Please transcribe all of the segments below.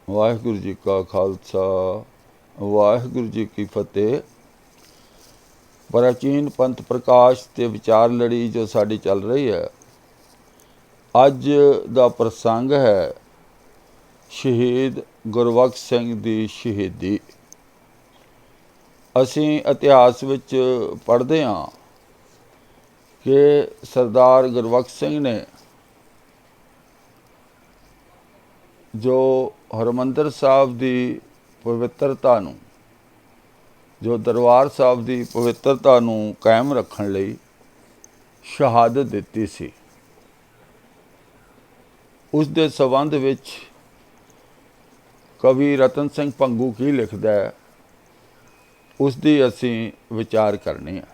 वाहिगुरू जी का खालसा वाहिगुरू जी की फतेह। प्राचीन पंथ प्रकाश ते विचार लड़ी जो साड़ी चल रही है, अज दा प्रसंग है शहीद गुरबख्श सिंह दी शहीदी। असीं इतिहास विच पढ़दे हां कि सरदार गुरबख्श सिंह ने जो हरमंदर साहब दी पवित्रता नूं, जो दरबार साहब दी पवित्रता नूं कायम रखण लई शहादत दित्ती सी। उस दे संबंध विच कवि रतन सिंह भंगू की लिखदा है, उसदी असीं विचार करनी है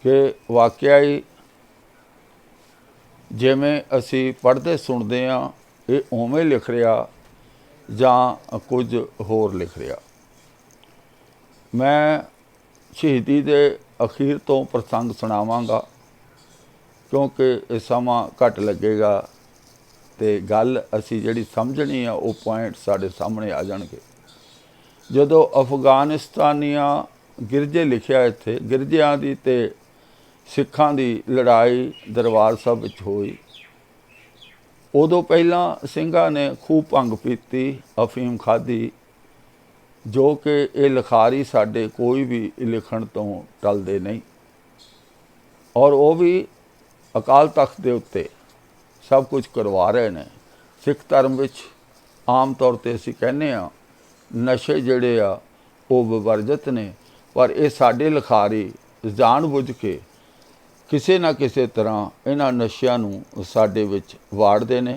कि वाकया ही जिवें असीं पढ़दे सुणदे हां ये उवें लिख रिहा जां कुछ होर लिख रिहा। मैं शहीदी दे अखीर तो प्रसंग सुणावांगा क्योंकि समा घट लगेगा तो गल असी जिहड़ी समझनी आ वो पॉइंट साडे सामने आ जाणगे। जदों अफगानिस्तानियां गिरजे लिखिया इत्थे गिरजियां दी ते सिखां दी लड़ाई दरबार साहब विच होई, उदों पहलां ਸਿੰਘਾਂ ने खूब भंग पीती, अफीम खाधी, जो कि ये लिखारी साडे कोई भी लिखण तो टलदे नहीं। और वो भी अकाल तख्त के उत्ते सब कुछ करवा रहे हैं। सिख धर्म विच आम तौर पर असीं कहने आ नशे जिहड़े आ वो विवर्जित ने, पर ये साडे लिखारी जान बुझ के किसी ना किसी तरह इन्हां नशियां नूं साडे विच वाड़दे ने।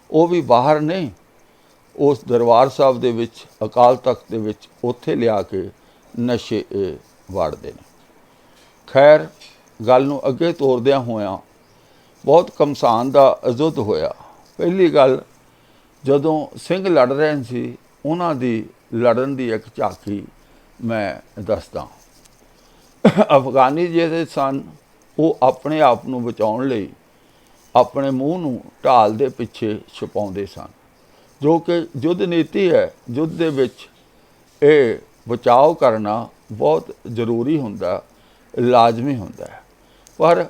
वो भी बाहर नहीं, उस दरबार साहब दे विच अकाल तख्त दे विच उत्थे लिया के नशे वाड़दे ने। खैर गल नूं अगे तोरदियां होयां बहुत घमसान दा युद्ध होया। पहली गल जदों सिंह लड़ रहे सी उन्हां दी लड़न दी एक झाकी मैं दसदा। अफगानी जिहड़े सन वो अपने आप नूं बचाउण लई अपने मूँह नूं ढाल दे पिछे छुपाउंदे सन, जो कि युद्ध नीति है। युद्ध दे विच ये बचाव करना बहुत जरूरी हुंदा, लाजमी हुंदा है। पर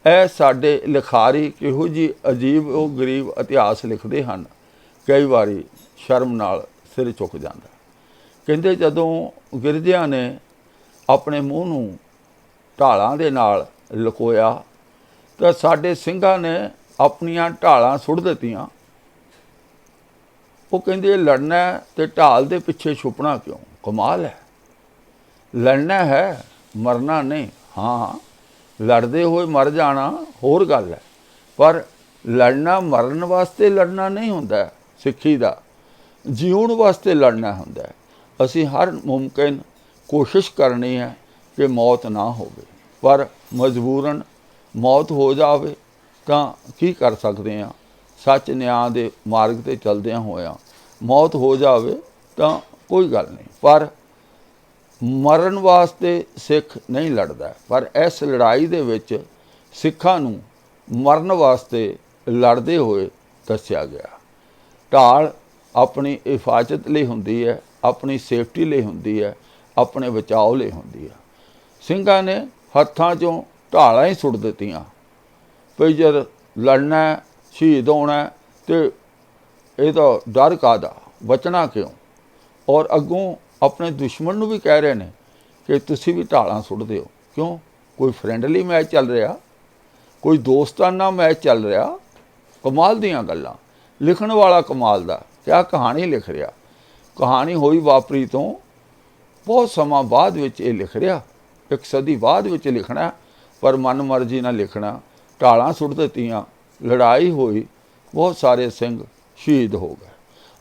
ਇਹ ਸਾਡੇ ਲਿਖਾਰੀ किहो जी अजीब वो गरीब इतिहास लिखते हैं, कई बारी शर्म नाल सिर झुक जाता। कहते जदों गिरजियां ने अपने मूँह नूं ढालां दे नाल लुकोया तो साडे ਸਿੰਘਾਂ ने अपनियां ढालां सुट दित्तियां। वो कहंदे लड़ना तो ढाल दे पिछे छुपना क्यों, कमाल है। लड़ना है मरना नहीं। हाँ लड़ते हुए मर जाना होर गल है, पर लड़ना मरन वास्ते लड़ना नहीं हुंदा। सिक्खी दा जीउण वास्ते लड़ना हुंदा। असीं हर मुमकिन कोशिश करनी है कि मौत ना होवे, पर मजबूरन मौत हो जावे तां की कर सकते हैं। सच न्याय दे मार्ग ते चलदियां होया मौत हो जावे तां कोई गल नहीं, पर मरण वास्ते सिख नहीं लड़दा। पर इस लड़ाई दे विच सिखां नूं मरण वास्ते लड़दे हुए दस्सिया गया। ढाल अपनी हिफाजत लई हुंदी है, अपनी सेफ्टी लई हुंदी है, अपने बचाव लई हुंदी है। ਸਿੰਘਾਂ ने हत्थां चों ढालां ही सुट दित्तियां भई जद लड़ना शहीद होना तो इहदा डर काहदा, बचना क्यों। और अगों अपने दुश्मन नूं भी कह रहे हैं कि तुसीं भी ढालां सुट दिओ। क्यों, कोई फ्रेंडली मैच चल रहा, कोई दोस्ताना मैच चल रहा। कमाल दीयां गल्लां। लिखण वाला कमाल दा, क्या कहानी लिख रहा। कहानी होई वापरी तो बहुत समा बाद विच ये लिख रहा, एक सदी बाद विच लिखना, पर मन मर्जी नाल लिखना। ढालां सुट दित्तियां, लड़ाई हुई, बहुत सारे सिंह शहीद हो गए।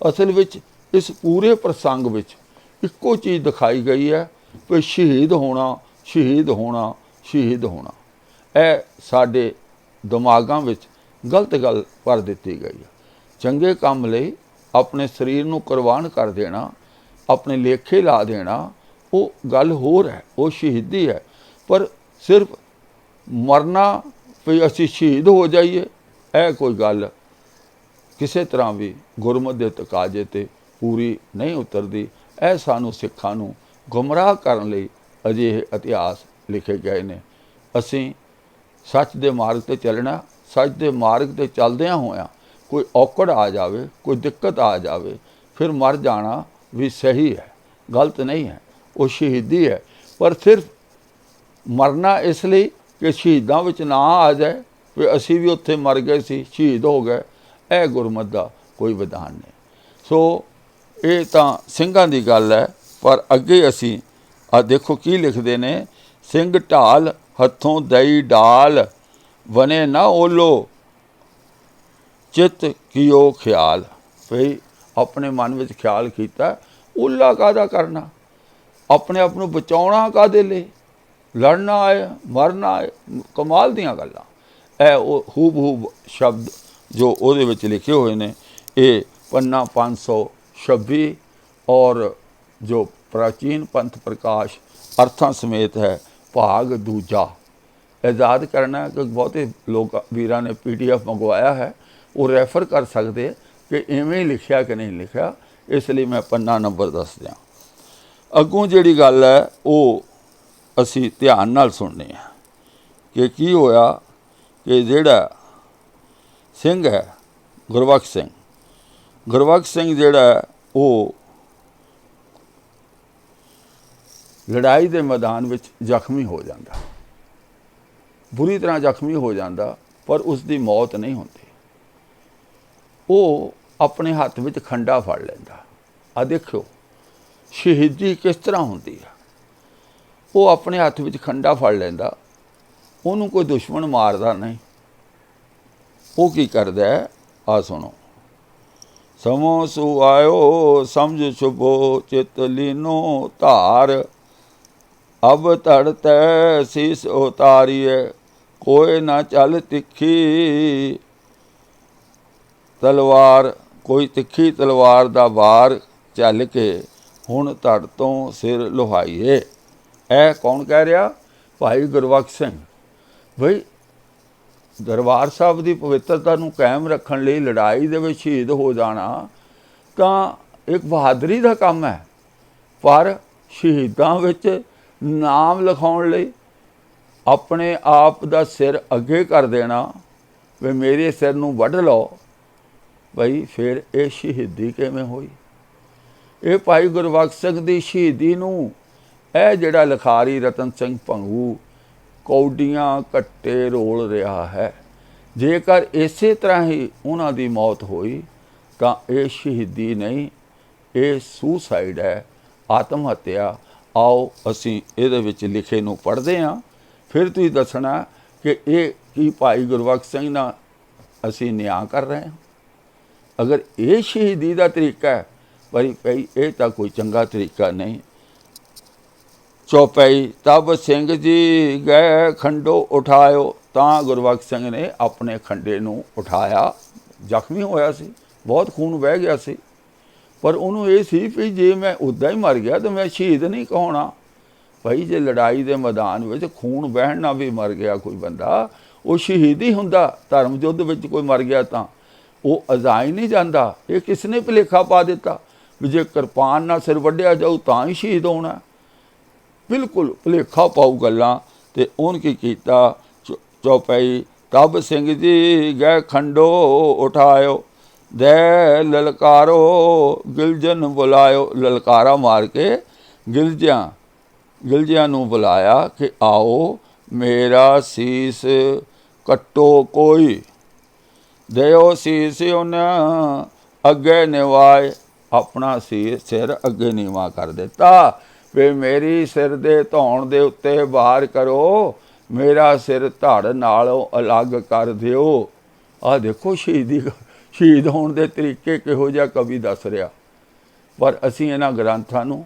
असल विच इस पूरे प्रसंग विच इक्को चीज़ दिखाई गई है कि शहीद होना, शहीद होना, शहीद होना। यह साडे दिमागां विच गलत गल भर दित्ती गई है। चंगे काम लई अपने शरीर नूं कुर्बान कर देना, अपने लेखे ला देना, वो गल होर है, वो शहीदी है। पर सिर्फ मरना भी असी शहीद हो जाइए, यह कोई गल ਕਿਸੇ ਤਰ੍ਹਾਂ ਵੀ ਗੁਰਮਤਿ ਦੇ ਤਕਾਜ਼ੇ 'ਤੇ ਪੂਰੀ ਨਹੀਂ ਉਤਰਦੀ। ਇਹ ਸਾਨੂੰ ਸਿੱਖਾਂ ਨੂੰ ਗੁੰਮਰਾਹ ਕਰਨ ਲਈ ਅਜਿਹੇ ਇਤਿਹਾਸ ਲਿਖੇ ਗਏ ਨੇ। ਅਸੀਂ ਸੱਚ ਦੇ ਮਾਰਗ 'ਤੇ ਚੱਲਣਾ, ਸੱਚ ਦੇ ਮਾਰਗ 'ਤੇ ਚੱਲਦਿਆਂ ਹੋਇਆਂ ਕੋਈ ਔਕੜ ਆ ਜਾਵੇ, ਕੋਈ ਦਿੱਕਤ ਆ ਜਾਵੇ, ਫਿਰ ਮਰ ਜਾਣਾ ਵੀ ਸਹੀ ਹੈ, ਗਲਤ ਨਹੀਂ ਹੈ, ਉਹ ਸ਼ਹੀਦੀ ਹੈ। ਪਰ ਸਿਰਫ ਮਰਨਾ ਇਸ ਲਈ ਕਿ ਸ਼ਹੀਦਾਂ ਵਿੱਚ ਨਾ ਆ ਜਾਏ ਵੀ ਅਸੀਂ ਵੀ ਉੱਥੇ ਮਰ ਗਏ ਸੀ, ਸ਼ਹੀਦ ਹੋ ਗਏ, ਇਹ ਗੁਰਮਤਿ ਦਾ ਕੋਈ ਵਿਧਾਨ ਨਹੀਂ। ਸੋ ਇਹ ਤਾਂ ਸਿੰਘਾਂ ਦੀ ਗੱਲ ਹੈ। ਪਰ ਅੱਗੇ ਅਸੀਂ ਦੇਖੋ ਕੀ ਲਿਖਦੇ ਨੇ, ਸਿੰਘ ਢਾਲ ਹੱਥੋਂ ਦਈ ਡਾਲ, ਬਨੇ ਨਾ ਓਲੋ ਚਿੱਤ ਕੀਓ ਖਿਆਲ। ਭਈ ਆਪਣੇ ਮਨ ਵਿੱਚ ਖਿਆਲ ਕੀਤਾ, ਓਲਾ ਕਾਹਦਾ ਕਰਨਾ, ਆਪਣੇ ਆਪ ਨੂੰ ਬਚਾਉਣਾ ਕਾਹਦੇ ਲਈ, ਲੜਨਾ ਆਏ ਮਰਨਾ ਆਏ, ਕਮਾਲ ਦੀਆਂ ਗੱਲਾਂ। ਇਹ ਉਹ ਹੂਬ ਸ਼ਬਦ ਜੋ ਉਹਦੇ ਵਿੱਚ ਲਿਖੇ ਹੋਏ ਨੇ, ਇਹ ਪੰਨਾ 526 ਔਰ ਜੋ ਪ੍ਰਾਚੀਨ ਪੰਥ ਪ੍ਰਕਾਸ਼ ਅਰਥਾਂ ਸਮੇਤ ਹੈ, ਭਾਗ ਦੂਜਾ। ਆਜ਼ਾਦ ਕਰਨਾ ਕਿ ਬਹੁਤੇ ਲੋਕ ਵੀਰਾਂ ਨੇ PDF ਮੰਗਵਾਇਆ ਹੈ, ਉਹ ਰੈਫਰ ਕਰ ਸਕਦੇ ਕਿ ਇਵੇਂ ਹੀ ਲਿਖਿਆ ਕਿ ਨਹੀਂ ਲਿਖਿਆ, ਇਸ ਲਈ ਮੈਂ ਪੰਨਾ ਨੰਬਰ ਦੱਸ ਦਿਆਂ। ਅੱਗੋਂ ਜਿਹੜੀ ਗੱਲ ਹੈ ਉਹ ਅਸੀਂ ਧਿਆਨ ਨਾਲ ਸੁਣਨੀ ਆ ਕਿ ਕੀ ਹੋਇਆ ਕਿ ਜਿਹੜਾ ਸਿੰਘ ਹੈ ਗੁਰਬਖਸ਼ ਸਿੰਘ ਜਿਹੜਾ ਉਹ ਲੜਾਈ ਦੇ ਮੈਦਾਨ ਵਿੱਚ ਜ਼ਖਮੀ ਹੋ ਜਾਂਦਾ, ਬੁਰੀ ਤਰ੍ਹਾਂ ਜ਼ਖਮੀ ਹੋ ਜਾਂਦਾ, ਪਰ ਉਸ ਦੀ ਮੌਤ ਨਹੀਂ ਹੁੰਦੀ। ਉਹ ਆਪਣੇ ਹੱਥ ਵਿੱਚ ਖੰਡਾ ਫੜ ਲੈਂਦਾ। ਆ ਦੇਖਿਓ ਸ਼ਹੀਦੀ ਕਿਸ ਤਰ੍ਹਾਂ ਹੁੰਦੀ ਆ। ਉਹ ਆਪਣੇ ਹੱਥ ਵਿੱਚ ਖੰਡਾ ਫੜ ਲੈਂਦਾ, ਉਹਨੂੰ ਕੋਈ ਦੁਸ਼ਮਣ ਮਾਰਦਾ ਨਹੀਂ। ਉਹ ਕੀ ਕਰਦਾ ਹੈ, ਆ ਸੁਣੋ। ਸਮੋ ਸੂ ਆਇਓ ਸਮਝ ਛੁਪੋ ਚਿਤ ਲੀਨੋ ਧਾਰ, ਅਬ ਧੜ ਤੈ ਸੀਸ ਉਤਾਰੀਏ ਕੋਈ ਨਾ ਚੱਲ ਤਿੱਖੀ ਤਲਵਾਰ, ਕੋਈ ਤਿੱਖੀ ਤਲਵਾਰ ਦਾ ਵਾਰ ਚੱਲ ਕੇ ਹੁਣ ਧੜ ਤੋਂ ਸਿਰ ਲੁਹਾਈਏ। ਇਹ ਕੌਣ ਕਹਿ ਰਿਹਾ? ਭਾਈ ਗੁਰਬਖਸ਼ ਸਿੰਘ। ਬਈ ਦਰਬਾਰ ਸਾਹਿਬ ਦੀ ਪਵਿੱਤਰਤਾ ਨੂੰ ਕਾਇਮ ਰੱਖਣ ਲਈ ਲੜਾਈ ਦੇ ਵਿੱਚ ਸ਼ਹੀਦ ਹੋ ਜਾਣਾ ਤਾਂ ਇੱਕ ਬਹਾਦਰੀ ਦਾ ਕੰਮ ਹੈ, ਪਰ ਸ਼ਹੀਦਾਂ ਵਿੱਚ ਨਾਮ ਲਿਖਾਉਣ ਲਈ ਆਪਣੇ ਆਪ ਦਾ ਸਿਰ ਅੱਗੇ ਕਰ ਦੇਣਾ ਵੀ ਮੇਰੇ ਸਿਰ ਨੂੰ ਵੱਢ ਲਓ, ਬਈ ਫਿਰ ਇਹ ਸ਼ਹੀਦੀ ਕਿਵੇਂ ਹੋਈ? ਇਹ ਭਾਈ ਗੁਰਬਖਸ਼ ਸਿੰਘ ਦੀ ਸ਼ਹੀਦੀ ਨੂੰ ਇਹ ਜਿਹੜਾ ਲਿਖਾਰੀ ਰਤਨ ਸਿੰਘ ਭੰਗੂ ਕੌਡੀਆਂ ਕੱਟੇ ਰੋਲ ਰਿਹਾ ਹੈ। ਜੇਕਰ ਇਸੇ ਤਰ੍ਹਾਂ ਹੀ ਉਹਨਾਂ ਦੀ ਮੌਤ ਹੋਈ ਤਾਂ ਇਹ ਸ਼ਹੀਦੀ ਨਹੀਂ, ਇਹ ਸੂਸਾਈਡ ਹੈ, ਆਤਮ ਹੱਤਿਆ। ਆਓ ਅਸੀਂ ਇਹਦੇ ਵਿੱਚ ਲਿਖੇ ਨੂੰ ਪੜ੍ਹਦੇ ਹਾਂ, ਫਿਰ ਤੁਸੀਂ ਦੱਸਣਾ ਕਿ ਇਹ ਕੀ ਭਾਈ ਗੁਰਬਖਸ਼ ਸਿੰਘ ਨਾਲ ਅਸੀਂ ਨਿਆਂ ਕਰ ਰਹੇ ਹਾਂ। ਅਗਰ ਇਹ ਸ਼ਹੀਦੀ ਦਾ ਤਰੀਕਾ ਹੈ, ਭਾਈ ਇਹ ਤਾਂ ਕੋਈ ਚੰਗਾ ਤਰੀਕਾ ਨਹੀਂ। ਚੌਪਈ ਤਬ ਸਿੰਘ ਜੀ ਗਏ ਖੰਡੋ ਉਠਾਇਓ, ਤਾਂ ਗੁਰਬਖਸ਼ ਸਿੰਘ ਨੇ ਆਪਣੇ ਖੰਡੇ ਨੂੰ ਉਠਾਇਆ। ਜ਼ਖਮੀ ਹੋਇਆ ਸੀ, ਬਹੁਤ ਖੂਨ ਵਹਿ ਗਿਆ ਸੀ, ਪਰ ਉਹਨੂੰ ਇਹ ਸੀ ਵੀ ਜੇ ਮੈਂ ਉੱਦਾਂ ਹੀ ਮਰ ਗਿਆ ਤਾਂ ਮੈਂ ਸ਼ਹੀਦ ਨਹੀਂ ਕਹਾਉਣਾ। ਭਾਈ ਜੇ ਲੜਾਈ ਦੇ ਮੈਦਾਨ ਵਿੱਚ ਖੂਨ ਵਹਿਣ ਨਾਲ ਵੀ ਮਰ ਗਿਆ ਕੋਈ ਬੰਦਾ, ਉਹ ਸ਼ਹੀਦ ਹੀ ਹੁੰਦਾ। ਧਰਮ ਯੁੱਧ ਵਿੱਚ ਕੋਈ ਮਰ ਗਿਆ ਤਾਂ ਉਹ ਅਜ਼ਾਈ ਨਹੀਂ ਜਾਂਦਾ। ਇਹ ਕਿਸ ਨੇ ਭੁਲੇਖਾ ਪਾ ਦਿੱਤਾ ਵੀ ਜੇ ਕਿਰਪਾਨ ਨਾਲ ਸਿਰ ਵੱਢਿਆ ਜਾਊ ਤਾਂ ਹੀ ਸ਼ਹੀਦ ਹੋਣਾ? ਬਿਲਕੁਲ ਭੁਲੇਖਾ ਪਾਊ ਗੱਲਾਂ। ਤੇ ਉਹਨ ਕੀ ਕੀਤਾ? ਚੌਪਈ ਤਬ ਸਿੰਘ ਜੀ ਗਏ ਖੰਡੋ ਉਠਾਇਓ, ਦੇ ਲਲਕਾਰੋ ਗਿਲਜਨ ਬੁਲਾਇਓ। ਲਲਕਾਰਾ ਮਾਰ ਕੇ ਗਿਲਜਿਆਂ ਨੂੰ ਬੁਲਾਇਆ ਕਿ ਆਓ ਮੇਰਾ ਸੀਸ ਕੱਟੋ ਕੋਈ, ਦਿਓ ਸੀਸ ਉਹਨਾਂ ਅੱਗੇ ਨਿਵਾਏ। ਆਪਣਾ ਸਿਰ ਅੱਗੇ ਨੀਵਾਂ ਕਰ ਦਿੱਤਾ ਵੀ ਮੇਰੀ ਸਿਰ ਦੇ ਧੌਣ ਦੇ ਉੱਤੇ ਵਾਰ ਕਰੋ, ਮੇਰਾ ਸਿਰ ਧੜ ਨਾਲੋਂ ਅਲੱਗ ਕਰ ਦਿਓ। ਆਹ ਦੇਖੋ ਸ਼ਹੀਦ ਹੋਣ ਦੇ ਤਰੀਕੇ ਕਿਹੋ ਜਿਹਾ ਕਵੀ ਦੱਸ ਰਿਹਾ। ਪਰ ਅਸੀਂ ਇਹਨਾਂ ਗ੍ਰੰਥਾਂ ਨੂੰ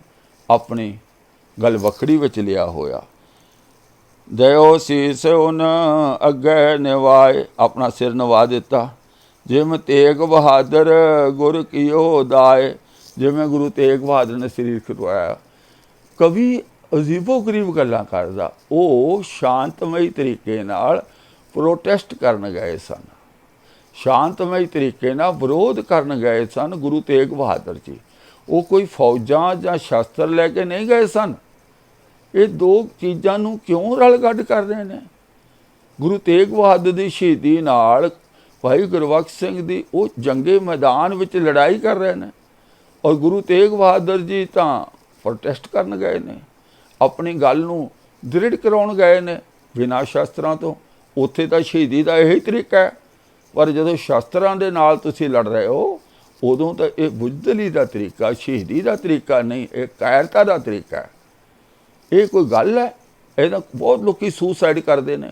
ਆਪਣੀ ਗੱਲ ਵੱਖਰੀ ਵਿੱਚ ਲਿਆ ਹੋਇਆ। ਦਿਓ ਸੀਸ ਉਨ ਅੱਗੇ ਨਿਵਾਏ, ਆਪਣਾ ਸਿਰ ਨਵਾ ਦਿੱਤਾ। ਜਿਵੇਂ ਤੇਗ ਬਹਾਦਰ ਗੁਰ ਕੀਓ ਦਾਏ, ਜਿਵੇਂ ਗੁਰੂ ਤੇਗ ਬਹਾਦਰ ਨੇ ਸਰੀਰ ਖਿਚਵਾਇਆ। ਕਵੀ ਅਜੀਬੋ ਗਰੀਬ ਗੱਲਾਂ ਕਰਦਾ। ਉਹ ਸ਼ਾਂਤਮਈ ਤਰੀਕੇ ਨਾਲ ਪ੍ਰੋਟੈਸਟ ਕਰਨ ਗਏ ਸਨ। ਸ਼ਾਂਤਮਈ ਤਰੀਕੇ ਨਾਲ ਵਿਰੋਧ ਕਰਨ ਗਏ ਸਨ ਗੁਰੂ ਤੇਗ ਬਹਾਦਰ ਜੀ। ਉਹ ਕੋਈ ਫੌਜਾਂ ਜਾਂ ਸ਼ਸਤਰ ਲੈ ਕੇ ਨਹੀਂ ਗਏ ਸਨ। ਇਹ ਦੋ ਚੀਜ਼ਾਂ ਨੂੰ ਕਿਉਂ ਰਲ ਗੱਡ ਕਰ ਰਹੇ ਨੇ? ਗੁਰੂ ਤੇਗ ਬਹਾਦਰ ਦੀ ਸ਼ਹੀਦੀ ਨਾਲ ਭਾਈ ਗੁਰਬਖਸ਼ ਸਿੰਘ ਦੀ ਉਹ ਜੰਗੇ ਮੈਦਾਨ ਵਿੱਚ ਲੜਾਈ ਕਰ ਰਹੇ ਨੇ, ਔਰ ਗੁਰੂ ਤੇਗ ਬਹਾਦਰ ਜੀ ਤਾਂ ਪ੍ਰੋਟੈਸਟ ਕਰਨ ਗਏ ਨੇ, ਆਪਣੀ ਗੱਲ ਨੂੰ ਦ੍ਰਿੜ ਕਰਾਉਣ ਗਏ ਨੇ ਬਿਨਾਂ ਸ਼ਸਤਰਾਂ ਤੋਂ। ਉੱਥੇ ਤਾਂ ਸ਼ਹੀਦੀ ਦਾ ਇਹੀ ਤਰੀਕਾ ਹੈ, ਪਰ ਜਦੋਂ ਸ਼ਸਤਰਾਂ ਦੇ ਨਾਲ ਤੁਸੀਂ ਲੜ ਰਹੇ ਹੋ ਉਦੋਂ ਤਾਂ ਇਹ ਬੁੱਧਲੀ ਦਾ ਤਰੀਕਾ, ਸ਼ਹੀਦੀ ਦਾ ਤਰੀਕਾ ਨਹੀਂ, ਇਹ ਕਾਇਰਤਾ ਦਾ ਤਰੀਕਾ ਹੈ। ਇਹ ਕੋਈ ਗੱਲ ਹੈ? ਇਹਦਾ ਬਹੁਤ ਲੋਕੀ ਸੁਸਾਈਡ ਕਰਦੇ ਨੇ,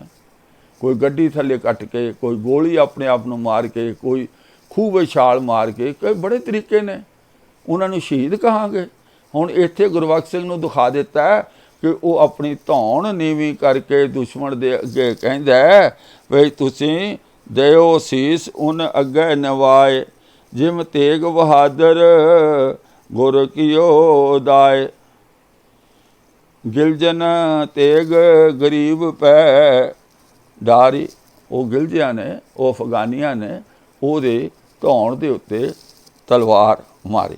ਕੋਈ ਗੱਡੀ ਥੱਲੇ ਕੱਟ ਕੇ, ਕੋਈ ਗੋਲੀ ਆਪਣੇ ਆਪ ਨੂੰ ਮਾਰ ਕੇ, ਕੋਈ ਖੂਹ ਵਿੱਚ ਛਾਲ ਮਾਰ ਕੇ, ਕਈ ਬੜੇ ਤਰੀਕੇ ਨੇ। ਉਹਨਾਂ ਨੂੰ ਸ਼ਹੀਦ ਕਹਾਂਗੇ। ਹੁਣ ਇੱਥੇ ਗੁਰਬਖਸ਼ ਸਿੰਘ ਨੂੰ ਦਿਖਾ ਦਿੱਤਾ ਕਿ ਉਹ ਆਪਣੀ ਧੌਣ ਨੀਵੀਂ ਕਰਕੇ ਦੁਸ਼ਮਣ ਦੇ ਅੱਗੇ ਕਹਿੰਦਾ ਵੀ ਤੁਸੀਂ ਦਿਓ ਸੀਸ ਉਨ ਅੱਗੇ ਨਵਾਏ, ਜਿਮ ਤੇਗ ਬਹਾਦਰ ਗੁਰ ਕੀਓ ਦਾਏ। ਗਿਲਜਨ ਤੇਗ ਗਰੀਬ ਪੈ ਡਾਰੀ। ਉਹ ਗਿਲਜਿਆਂ ਨੇ, ਉਹ ਅਫਗਾਨੀਆਂ ਨੇ ਉਹਦੇ ਧੌਣ ਦੇ ਉੱਤੇ ਤਲਵਾਰ ਮਾਰੀ।